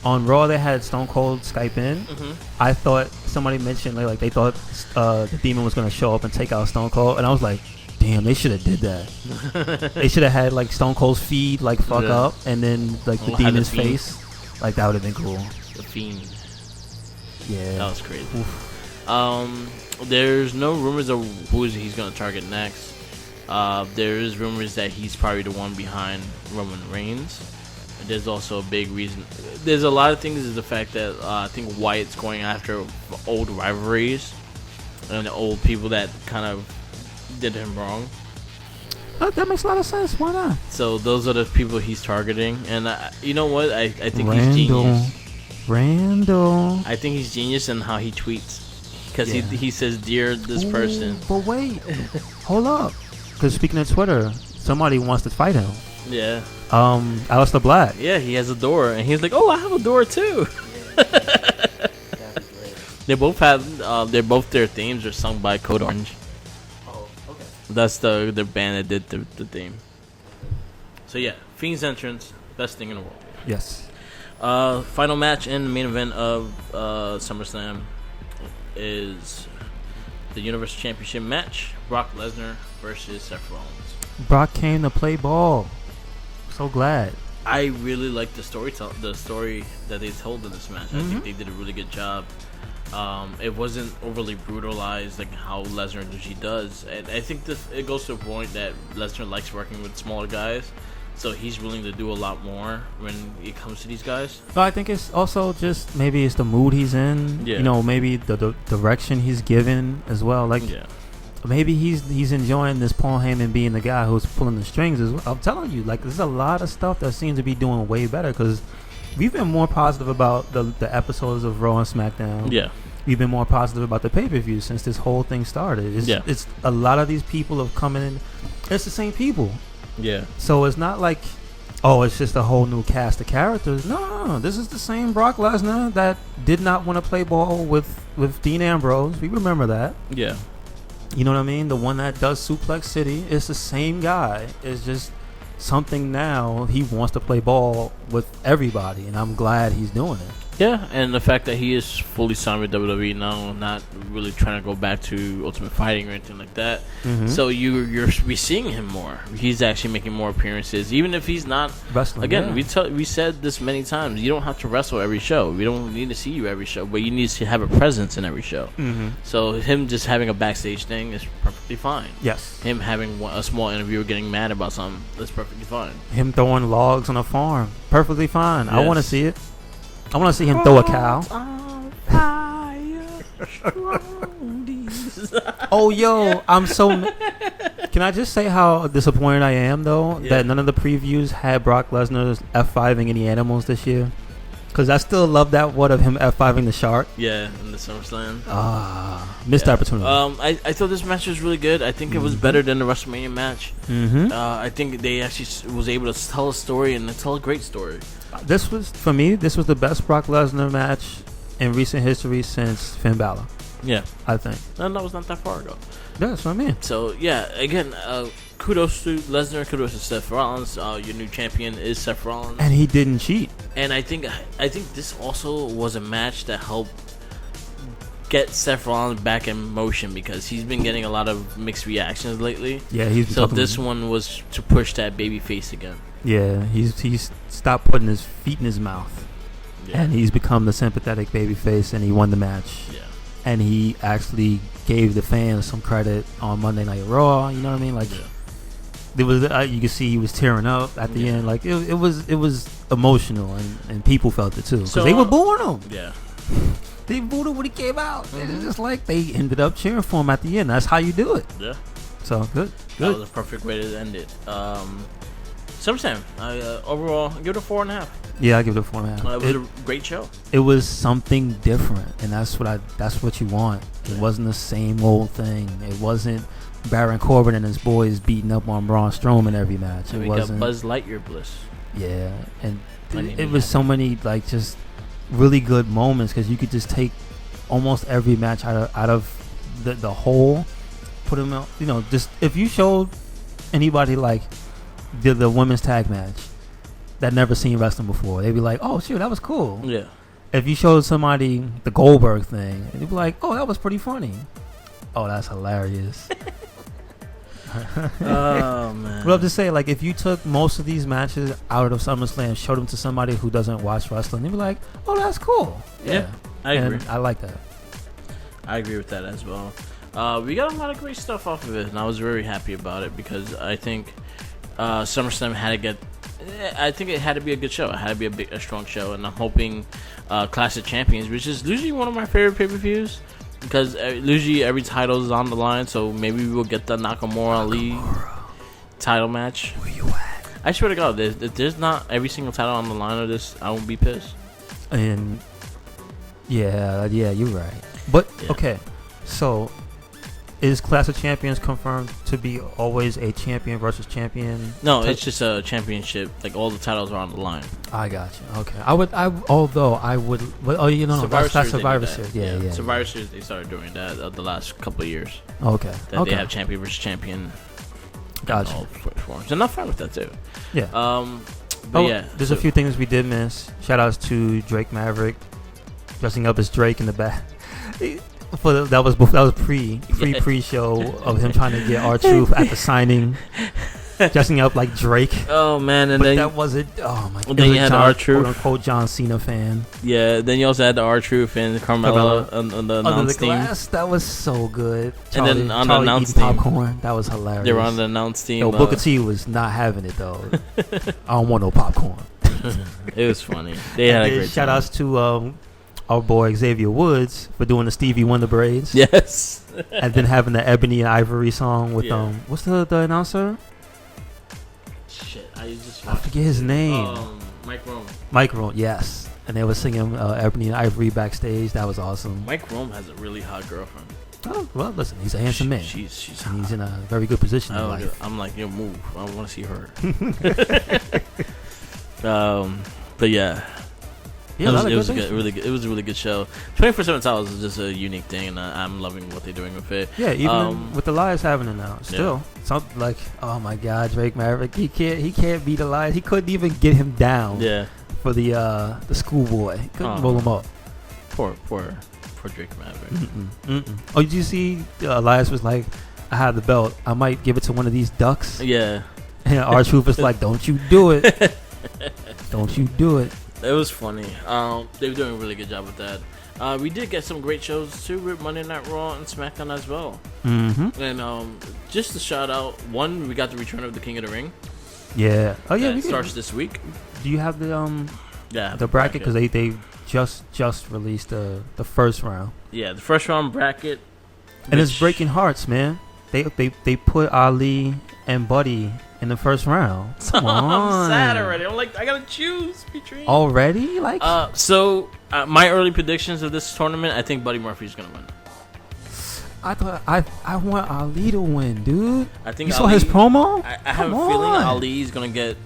on Raw they had Stone Cold Skype in. Mm-hmm. I thought somebody mentioned like they thought the Demon was going to show up and take out Stone Cold, and I was like, damn, they should have did that. They should have had like Stone Cold's feed like fuck up, and then like the Demon's face. Like that would have been cool. The Fiend. Yeah, that was crazy. Oof. There's no rumors of who he's gonna target next. There is rumors that he's probably the one behind Roman Reigns. There's also a big reason. There's a lot of things. Is the fact that I think Wyatt's going after old rivalries and the old people that kind of did him wrong. That makes a lot of sense. Why not? So those are the people he's targeting, and you know what? I think he's genius. Randall. I think he's genius in how he tweets because he says dear this person. But wait, hold up, because speaking of Twitter, somebody wants to fight him. Yeah. Aleister Black. Yeah, he has a door, and he's like, "Oh, I have a door too." They both have. Their themes are sung by KOTA. Oh, okay. That's the band that did the theme. So yeah, Fiend's entrance, best thing in the world. Yes. Final match in the main event of SummerSlam is the Universal Championship match: Brock Lesnar versus Seth Rollins. Brock came to play ball. So glad. I really like the story that they told in this match. Mm-hmm. I think they did a really good job. It wasn't overly brutalized like how Lesnar usually does. And I think it goes to a point that Lesnar likes working with smaller guys. So he's willing to do a lot more when it comes to these guys. But I think it's also just maybe it's the mood he's in. Yeah. You know, maybe the direction he's given as well. Like, maybe he's enjoying this Paul Heyman being the guy who's pulling the strings as well. I'm telling you, like, there's a lot of stuff that seems to be doing way better because we've been more positive about the episodes of Raw and SmackDown. Yeah. We've been more positive about the pay-per-view since this whole thing started. It's a lot of these people have come in. It's the same people. Yeah. So it's not like, oh, it's just a whole new cast of characters. No. This is the same Brock Lesnar that did not want to play ball with with Dean Ambrose. We remember that. Yeah. You know what I mean? The one that does Suplex City is the same guy. It's just something now. He wants to play ball with everybody, and I'm glad he's doing it. Yeah, and the fact that he is fully signed with WWE now, not really trying to go back to Ultimate Fighting or anything like that. Mm-hmm. So you're seeing him more. He's actually making more appearances, even if he's not wrestling. Again, we said this many times. You don't have to wrestle every show. We don't need to see you every show, but you need to have a presence in every show. Mm-hmm. So him just having a backstage thing is perfectly fine. Yes. Him having a small interview or getting mad about something, that's perfectly fine. Him throwing logs on a farm, perfectly fine. Yes. I want to see it. I want to see him throw a cow. Oh, yo, I'm so... Can I just say how disappointed I am, though, that none of the previews had Brock Lesnar F5ing any animals this year? Because I still love that one of him F5ing the shark. Yeah, in the SummerSlam. Missed opportunity. I thought this match was really good. I think it was better than the WrestleMania match. Mm-hmm. I think they actually was able to tell a story and tell a great story. This was the best Brock Lesnar match in recent history since Finn Balor. Yeah. I think. And that was not that far ago. That's what I mean. So, yeah, again, kudos to Lesnar, kudos to Seth Rollins. Your new champion is Seth Rollins. And he didn't cheat. And I think this also was a match that helped get Seth Rollins back in motion because he's been getting a lot of mixed reactions lately. Yeah, so this one was to push that baby face again. Yeah, he's stopped putting his feet in his mouth. Yeah. And he's become the sympathetic baby face, and he won the match. Yeah. And he actually gave the fans some credit on Monday Night Raw. You know what I mean? Like, there was you could see he was tearing up at the end. Like it was emotional, and people felt it too because they were booing him. Yeah. They booed him when he came out. Mm-hmm. It's just like they ended up cheering for him at the end. That's how you do it. Yeah. So good. That was a perfect way to end it. SummerSlam. Overall, give it a 4.5. Yeah, I give it a 4.5. It was a great show. It was something different, and that's what you want. It wasn't the same old thing. It wasn't Baron Corbin and his boys beating up on Braun Strowman every match. It wasn't got Buzz Lightyear bliss. Yeah, and it was so many like just really good moments because you could just take almost every match out of the whole, put them out. You know, just if you showed anybody like the women's tag match that never seen wrestling before, they'd be like, "Oh, shoot, that was cool." Yeah. If you showed somebody the Goldberg thing, they'd be like, "Oh, that was pretty funny." Oh, that's hilarious. Oh man. Well, I'm just saying, like, if you took most of these matches out of SummerSlam, showed them to somebody who doesn't watch wrestling, they'd be like, "Oh, that's cool." Yeah, I agree. I like that. I agree with that as well. We got a lot of great stuff off of it, and I was very happy about it because I think SummerSlam had to get. I think it had to be a good show. It had to be a strong show, and I'm hoping Clash of Champions, which is usually one of my favorite pay-per-views, because usually every title is on the line. So maybe we will get the Nakamura Ali title match. Where you at? I swear to God, if there's not every single title on the line of this, I won't be pissed. And yeah, you're right. But okay, so. Is Clash of Champions confirmed to be always a champion versus champion? No, it's just a championship. Like all the titles are on the line. I got you. Okay. That's Survivor Series. Yeah. Survivor Series, they started doing that the last couple of years. Okay. They have champion versus champion. Gotcha. All forms, and I'm fine with that too. Yeah. There's a a few things we did miss. Shout outs to Drake Maverick dressing up as Drake in the back. That was pre-show of him trying to get R-Truth at the signing, dressing up like Drake. Oh man, and but then that wasn't. Oh my god! Then you had R-Truth, quote unquote John Cena fan. Yeah. Then you also had the R-Truth and Carmella on the announce team. Glass. That was so good. And then on the announce team, popcorn. That was hilarious. They were on the announce team. Yo, Booker T was not having it though. I don't want no popcorn. It was funny. They had a great shout outs to our boy Xavier Woods for doing the Stevie Wonder braids. Yes. And then having the Ebony and Ivory song with what's the announcer? Shit, I forget his name. Mike Rome, yes. And they were singing Ebony and Ivory backstage. That was awesome. Mike Rome has a really hot girlfriend. Oh, well, listen, he's a handsome man. She's and he's in a very good position in life. I'm like, move. I want to see her. But yeah. Yeah, it was good, really good. It was a really good show. 24/7 Towers is just a unique thing, and I'm loving what they're doing with it. Yeah, even with Elias having it now, still something like, oh my God, Drake Maverick, he can't beat Elias. He couldn't even get him down. Yeah. For the schoolboy, he couldn't roll him up. Poor Drake Maverick. Oh, did you see Elias was like, I have the belt. I might give it to one of these ducks. Yeah. And R-Truth was like, don't you do it. Don't you do it. It was funny. They were doing a really good job with that. We did get some great shows too with Monday Night Raw and SmackDown as well. Mm-hmm. And just to shout out, one, we got the return of the King of the Ring. Yeah. Oh yeah. It starts this week. Do you have the the bracket? Because they just released the first round. Yeah, the first round bracket. And it's breaking hearts, man. They put Ali and Buddy in the first round. Come on. I'm sad already. I'm like, I gotta choose between already. Like, my early predictions of this tournament, I think Buddy Murphy's gonna win. I thought I want Ali to win, dude. I think you saw his promo. I have a feeling Ali's gonna get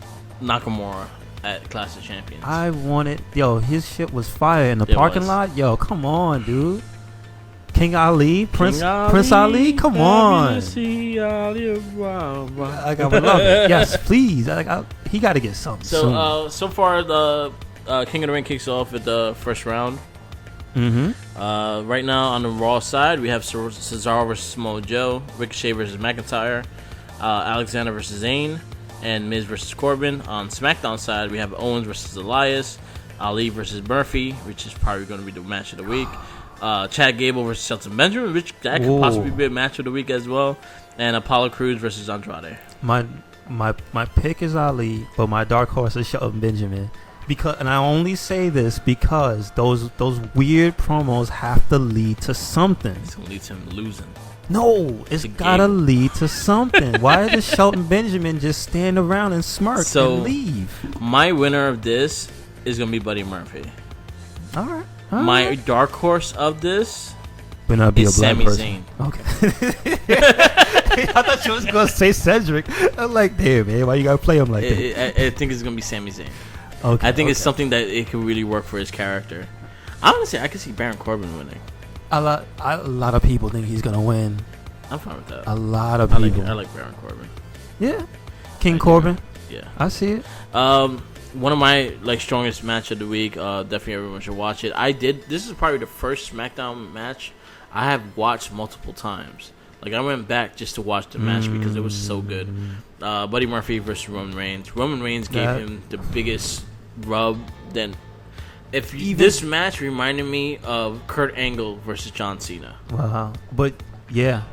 Nakamura at Clash of Champions. I wanted, his shit was fire in the parking lot. Yo, come on, dude. King Ali, Prince Ali, come on. I gotta love it. Yes, please. He got to get something. So far the King of the Ring kicks off with the first round. Mm-hmm. Right now on the Raw side, we have Cesaro versus Samoa Joe, Ricochet versus McIntyre, Alexander versus Zayn, and Miz versus Corbin. On SmackDown side, we have Owens versus Elias, Ali versus Murphy, which is probably going to be the match of the week. Chad Gable versus Shelton Benjamin, which that could possibly be a match of the week as well, and Apollo Crews versus Andrade. My pick is Ali, but my dark horse is Shelton Benjamin. And I only say this because those weird promos have to lead to something. It's gonna lead to him losing. No, it's gotta lead to something. Why does Shelton Benjamin just stand around and smirk and leave? My winner of this is gonna be Buddy Murphy. All right. My dark horse of this is Sami Zayn. Okay. I thought you was gonna say Cedric. I'm like, damn, man, why you gotta play him like that? I think it's gonna be Sami Zayn. Okay. I think it's something that it could really work for his character. Honestly, I could see Baron Corbin winning. A lot of people think he's gonna win. I'm fine with that. A lot of people. I like Baron Corbin. Yeah, King Corbin. Yeah, I see it. One of my strongest match of the week. Definitely everyone should watch it. This is probably the first SmackDown match I have watched multiple times. Like I went back just to watch the match because it was so good. Buddy Murphy versus Roman Reigns. Roman Reigns gave him the biggest rub. Then, this match reminded me of Kurt Angle versus John Cena. Wow, but yeah.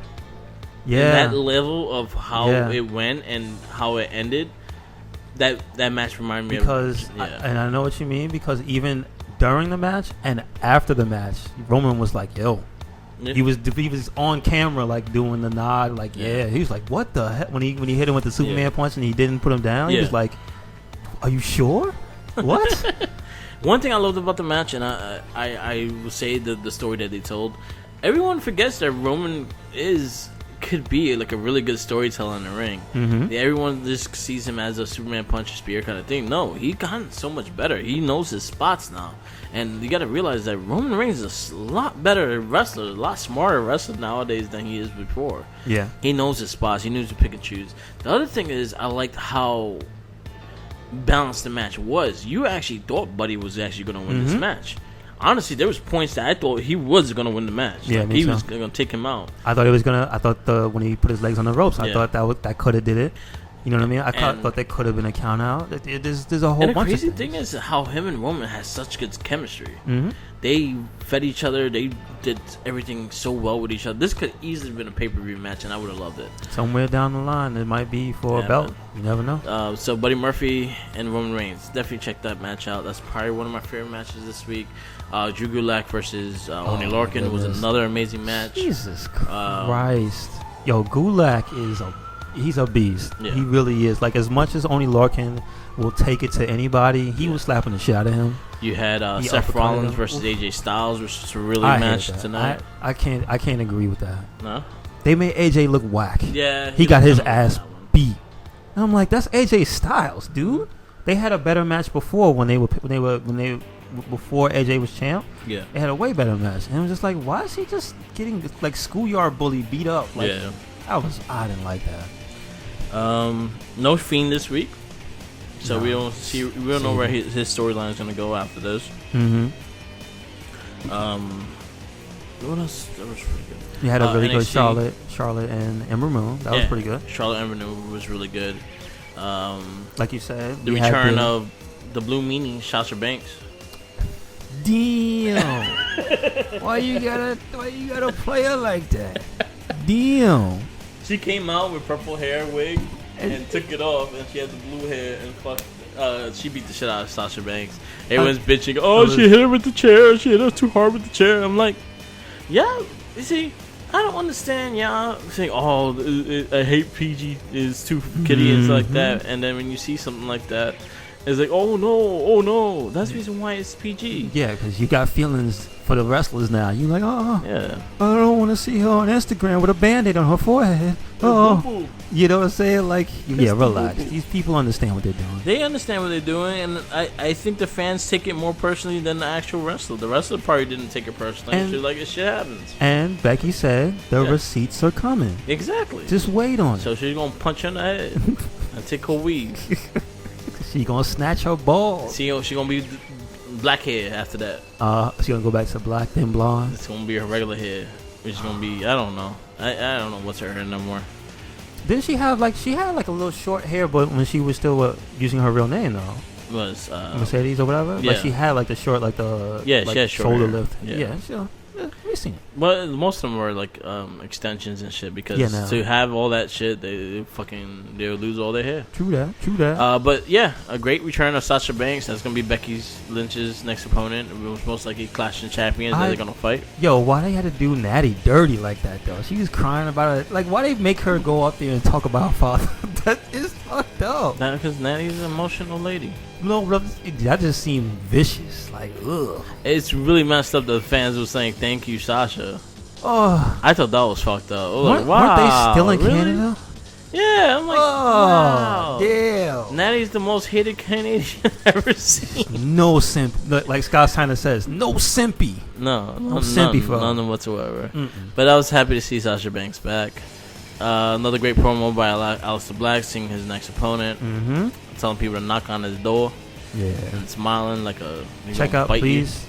And that level of how it went and how it ended. That match reminded me and I know what you mean because even during the match and after the match, Roman was like, "Yo." Yeah. He was on camera like doing the nod, like he was like, "What the heck?" When he hit him with the Superman punch and he didn't put him down, he was like, "Are you sure?" What? One thing I loved about the match, and I will say the story that they told. Everyone forgets that Roman could be like a really good storyteller in the ring. Mm-hmm. Everyone just sees him as a Superman punch spear kind of thing. No, he gotten so much better. He knows his spots now, and you got to realize that Roman Reigns is a lot better wrestler, a lot smarter wrestler nowadays than he is before. Yeah, he knows his spots. He knows to pick and choose. The other thing is, I liked how balanced the match was. You actually thought Buddy was actually going to win this match. Honestly, there was points that I thought he was gonna win the match. Yeah, he was gonna take him out. I thought he was gonna. I thought when he put his legs on the ropes, I thought that could have did it. You know what I mean? I thought that could have been a count out. There's a whole bunch of things. The crazy thing is how him and Roman has such good chemistry. Mm-hmm. They fed each other. They did everything so well with each other. This could easily have been a pay-per-view match, and I would have loved it. Somewhere down the line, it might be for a belt. Man. You never know. So Buddy Murphy and Roman Reigns. Definitely check that match out. That's probably one of my favorite matches this week. Drew Gulak versus Oney Lorcan was another amazing match. Jesus Christ. Yo, Gulak he's a beast. Yeah. He really is. Like, as much as Oney Lorcan will take it to anybody, he was slapping the shit out of him. You had Seth Rollins versus AJ Styles, which was a really match tonight. I can't agree with that. No? They made AJ look whack. Yeah. He got his ass beat. And I'm like, that's AJ Styles, dude. They had a better match before when they before AJ was champ. Yeah. They had a way better match, and it was just like, why is he just getting like schoolyard bully beat up? Like, yeah. I didn't like that. No Fiend this week, so we don't know where his storyline is gonna go after this. Mm-hmm. What else? That was pretty good. You had a really good NXT. Charlotte and Ember Moon. That was pretty good. Charlotte Ember Moon was really good. Like you said, the return of the Blue Meanie, Sasha Banks. Damn. Why you gotta play her like that? Damn. She came out with purple hair wig and took it off, and she had the blue hair and she beat the shit out of Sasha Banks. Everyone's bitching. Oh, she hit her with the chair. She hit her too hard with the chair. I'm like, yeah. You see, I don't understand y'all saying, oh, I hate PG is too kiddie and stuff like that. And then when you see something like that, it's like, oh no. That's the reason why it's PG. Yeah, because you got feelings for the wrestlers now. You like, oh, yeah. I don't want to see her on Instagram with a Band-Aid on her forehead. Oh, you know what I'm saying? Like, yeah, relax. These people understand what they're doing. They understand what they're doing, and I think the fans take it more personally than the actual wrestler. The wrestler probably didn't take it personally. And she's like, it shit happens. And Becky said the receipts are coming. Exactly. Just wait on it. So she's going to punch her in the head and take her weave. She going to snatch her balls. She going to be black hair after that. She going to go back to black, then blonde. It's going to be her regular hair. Which is going to be, I don't know. I don't know what's her hair no more. Didn't she have like a little short hair, but when she was still using her real name though? Was Mercedes or whatever? Yeah. Like she had like the short, like the she had shoulder hair. lift. Yeah, sure. Yeah, we seen it. But most of them were like extensions and shit because to have all that shit, they would lose all their hair. True that. But yeah, a great return of Sasha Banks. That's gonna be Becky Lynch's next opponent. It was most likely Clash of Champions that they're gonna fight. Yo, why they had to do Natty dirty like that though? She was crying about it. Like, why they make her go up there and talk about her father? That is fucked up. Not because Natty's an emotional lady. No, that just seemed vicious. Like, ugh. It's really messed up. The fans were saying thank you, Sasha. Oh, I thought that was fucked up. Weren't they still in Canada? Yeah, I'm like, wow. Damn. Natty's the most hated Canadian I've ever seen. No simp. Like Scott Steiner says, no simpy. No simpy for none whatsoever. Mm-mm. But I was happy to see Sasha Banks back. Another great promo by Aleister Black, seeing his next opponent, telling people to knock on his door, and smiling like a. Check out, please,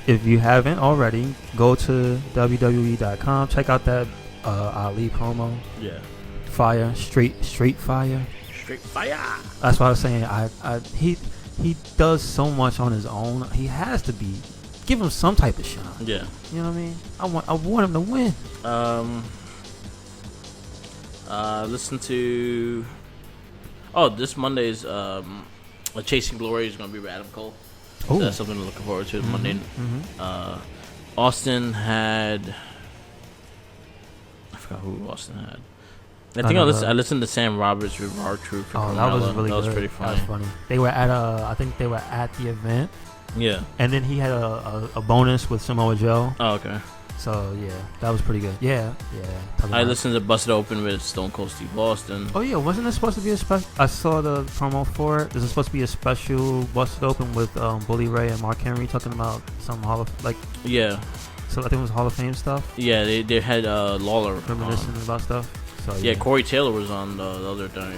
if you haven't already, go to WWE.com. Check out that Ali promo. Yeah, fire, straight fire. Straight fire. That's what I was saying. He does so much on his own. He has to be. Give him some type of shine. Yeah, you know what I mean. I want him to win. Listen to. This Monday's Chasing Glory is going to be with Adam Cole. So that's something to look forward to Monday. Austin had. I forgot who Austin had. I think I listened to Sam Roberts with R-Truth. That was really good. That was pretty funny. That was funny. They were at I think they were at the event. Yeah. And then he had a bonus with Samoa Joe. Oh, okay. So yeah, that was pretty good. Yeah. I listened to Busted Open with Stone Cold Steve Austin. Oh yeah, wasn't it supposed to be a special? I saw the promo for it. Is it supposed to be a special Busted Open with Bully Ray and Mark Henry talking about some Yeah. So I think it was Hall of Fame stuff. Yeah, they had Lawler reminiscing about stuff. So yeah, Corey Taylor was on the other day.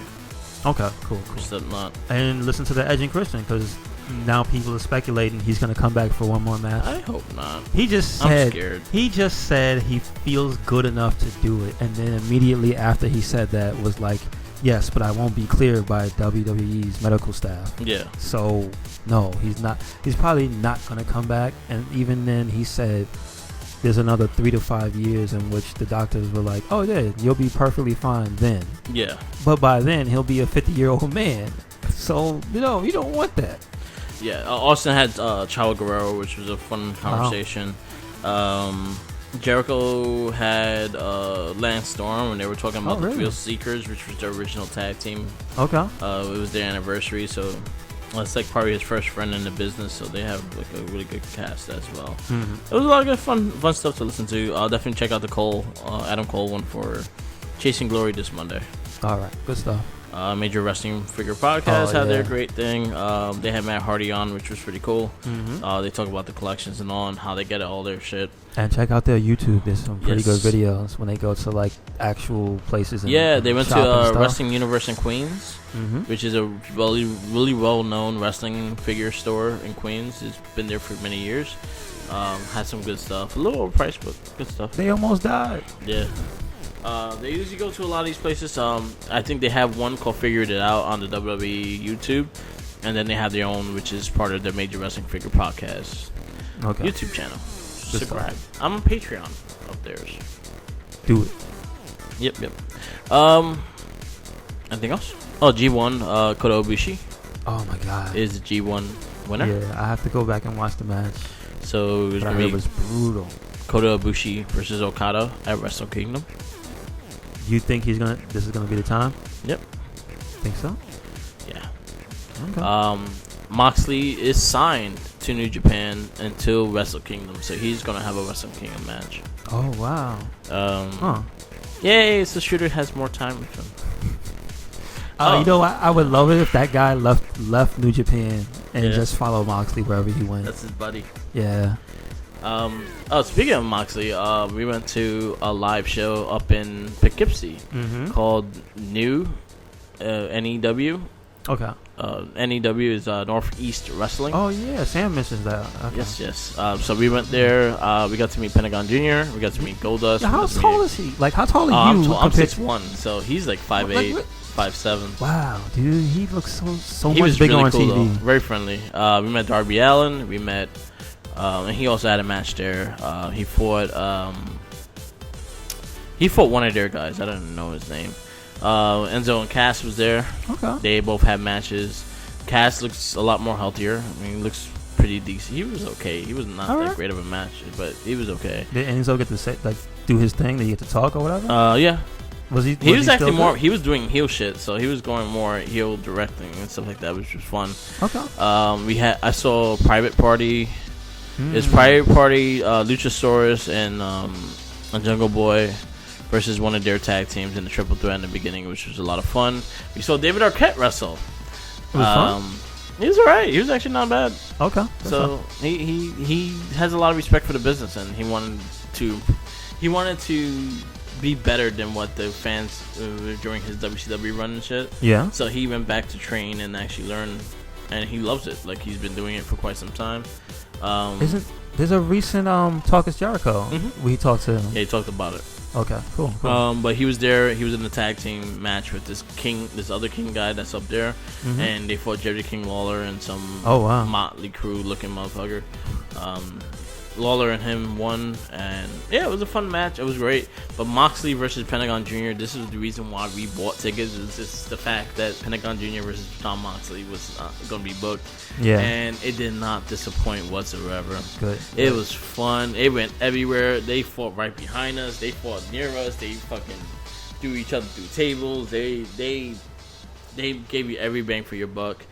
Okay, cool. Not. And listen to the Edge and Christian because now people are speculating he's going to come back for one more match. I hope not. I'm scared. He just said he feels good enough to do it, and then immediately after he said that was like, yes, but I won't be cleared by WWE's medical staff. Yeah. So no, he's not. He's probably not going to come back, and even then he said there's another 3 to 5 years in which the doctors were like, oh yeah, you'll be perfectly fine then. Yeah. But by then he'll be a 50-year-old man. So you don't want that. Yeah, Austin had Chavo Guerrero, which was a fun conversation. Wow. Jericho had Lance Storm, and they were talking about the Thrill Seekers, which was their original tag team. Okay. It was their anniversary, so it's like probably his first friend in the business, so they have like a really good cast as well. Mm-hmm. It was a lot of good fun stuff to listen to. I'll definitely check out the Adam Cole one for Chasing Glory this Monday. All right, good stuff. Major Wrestling Figure Podcast had their great thing. They had Matt Hardy on, which was pretty cool. They talk about the collections and all, and how they get all their shit. And check out their YouTube. There's some pretty good videos when they go to like actual places. And they went to Wrestling Universe in Queens, which is a really, really well-known wrestling figure store in Queens. It's been there for many years. Had some good stuff. A little overpriced, but good stuff. They almost died. Yeah. They usually go to a lot of these places. I think they have one called Figured It Out on the WWE YouTube, and then they have their own, which is part of the Major Wrestling Figure Podcast YouTube channel. Subscribe. I'm on Patreon of theirs. Do it. Yep. Anything else? Oh, G1, KOTA IBUSHI. Oh my god. Is the G1 winner? Yeah, I have to go back and watch the match. So it was brutal. KOTA IBUSHI versus Okada at Wrestle Kingdom. You think this is gonna be the time? Yep. Think so? Yeah. Okay. Moxley is signed to New Japan until Wrestle Kingdom, so he's gonna have a Wrestle Kingdom match. Oh wow. Yay! So Shooter has more time with him. You know what? I would love it if that guy left New Japan and just follow Moxley wherever he went. That's his buddy. Yeah. Speaking of Moxley, we went to a live show up in Poughkeepsie called New NEW. Okay. NEW is Northeast Wrestling. Oh yeah, Sam mentions that. Okay. Yes. So we went there. We got to meet Pentagon Jr. We got to meet Goldust. Yeah, how tall is he? Like, how tall are you? I'm 6'1", so he's like 5'8", 5'7". Wow, dude, he looks so he much was bigger really on cool, TV. though. Very friendly. We met Darby Allin. We met, and he also had a match there. He fought one of their guys. I don't know his name. Enzo and Cass was there. Okay. They both had matches. Cass looks a lot more healthier. I mean, he looks pretty decent. He was okay. He was not that great of a match, but he was okay. Did Enzo get to say, like, do his thing? Did he get to talk or whatever? Yeah. Was he? He was actually more. He was doing heel shit, so he was going more heel directing and stuff like that, which was fun. Okay. I saw Private Party. It's Private Party, Luchasaurus, and Jungle Boy versus one of their tag teams in the triple threat in the beginning, which was a lot of fun. We saw David Arquette wrestle. It was fun? He was alright. He was actually not bad. Okay. So he has a lot of respect for the business, and he wanted to be better than what the fans during his WCW run and shit. Yeah. So he went back to train and actually learn, and he loves it. Like, he's been doing it for quite some time. There's a recent Talk is Jericho. We talked to him. Yeah, he talked about it. Okay, cool. But he was there. He was in the tag team match with this other King guy that's up there, and they fought Jerry King Lawler and some Motley Crue looking motherfucker. Lawler and him won, and yeah, it was a fun match. It was great. But Moxley versus Pentagon Jr., this is the reason why we bought tickets. It's just the fact that Pentagon Jr. versus John Moxley was going to be booked. Yeah. And it did not disappoint whatsoever. Good. It was fun. It went everywhere. They fought right behind us. They fought near us. They fucking threw each other through tables. They gave you every bang for your buck.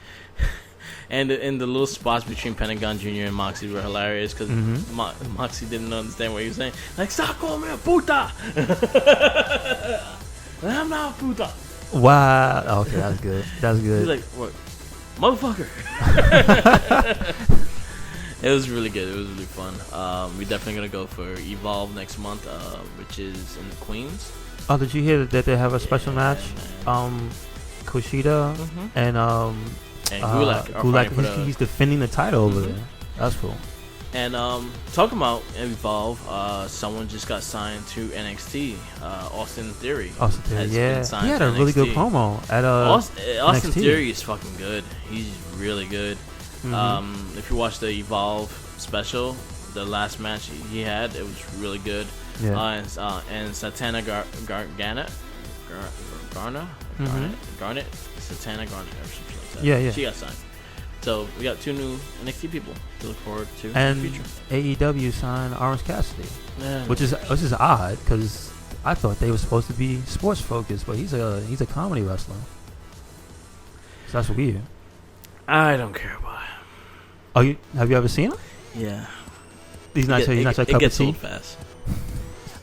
And the little spots between Pentagon Jr. and Moxley were hilarious because Moxley didn't understand what he was saying. Like, stop calling me a puta! I'm not a puta. Wow. Okay, that's good. That's good. He's like, what? Motherfucker. It was really good. It was really fun. We're definitely going to go for Evolve next month, which is in Queens. Oh, did you hear that they have a special match? Kushida and Gulak, he's defending the title over there. That's cool. And talking about Evolve, someone just got signed to NXT. Austin Theory. Yeah. He had a really good promo at Austin NXT. Theory is fucking good. He's really good. If you watch the Evolve special, the last match he had, it was really good. Yeah. And Satana Garnet, Satana Garnet or something like that. Yeah. She got signed. So we got 2 new NXT people to look forward to and in the future. AEW signed Orange Cassidy, which is odd because I thought they were supposed to be sports focused, but he's a comedy wrestler. So that's weird. I don't care about him. Oh, have you ever seen him? Yeah. He's not your cup of tea. It gets old fast.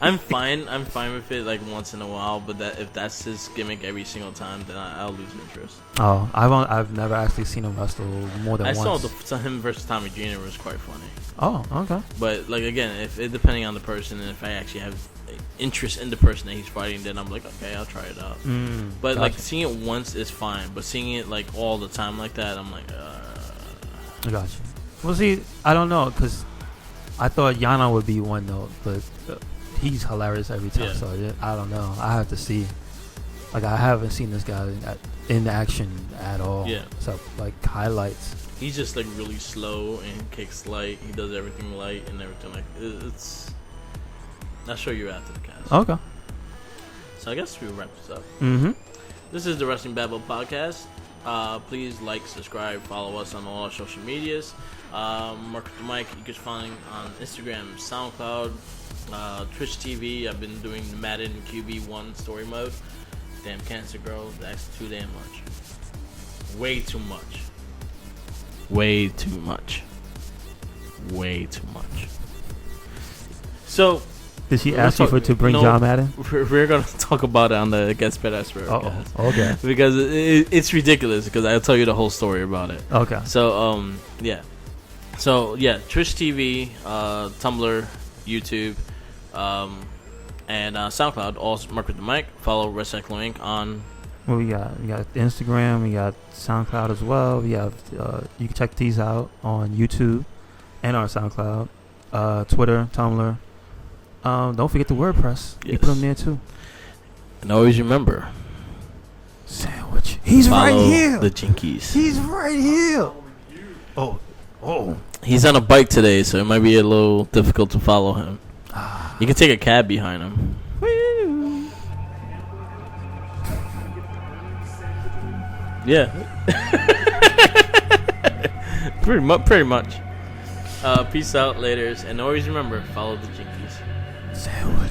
I'm fine with it like once in a while, but if that's his gimmick every single time, then I'll lose interest. Oh, I've never actually seen him wrestle more than once. I saw him versus Tommy Jr. was quite funny. Oh, okay. But like again, if it depending on the person, and if I actually have interest in the person that he's fighting, then I'm like, okay, I'll try it out. But gotcha. like seeing it once is fine, but seeing it like all the time like that, I'm like, I got you. Well, see, I don't know, because I thought Yano would be one though, but he's hilarious every time. Yeah. So yeah, I don't know. I have to see. Like I haven't seen this guy in action at all. Yeah. So like highlights. he's just like really slow and kicks light. He does everything light and everything like it's. I'll show you after the cast. Okay. So I guess we'll wrap this up. Mm-hmm. This is the Wrestling Babble podcast. Please like, subscribe, follow us on all our social medias. Mark the Mic, you can find on Instagram, SoundCloud, Twitch TV. I've been doing the Madden QB1 story mode. Damn Cancer Girl, that's too damn much. Way too much. Way too much. Way too much. So, did she ask you to bring John Madden? We're going to talk about it on the Gets Better Expert. Oh, okay. Because it's ridiculous, because I'll tell you the whole story about it. Okay. So, yeah. So, yeah, Twitch TV, Tumblr, YouTube, and SoundCloud, all Mark with the Mic. Follow RedCycloneInc on... Well, we got Instagram, we got SoundCloud as well. We have you can check these out on YouTube and our SoundCloud, Twitter, Tumblr. Don't forget the WordPress. Yes. You put them there too. And always remember, sandwich. He's right here. The Jinkies. He's right here. Oh. He's on a bike today, so it might be a little difficult to follow him. You can take a cab behind him. Woo. Yeah. Pretty much. Peace out, laters, and always remember, follow the Jinkies. Sandwich.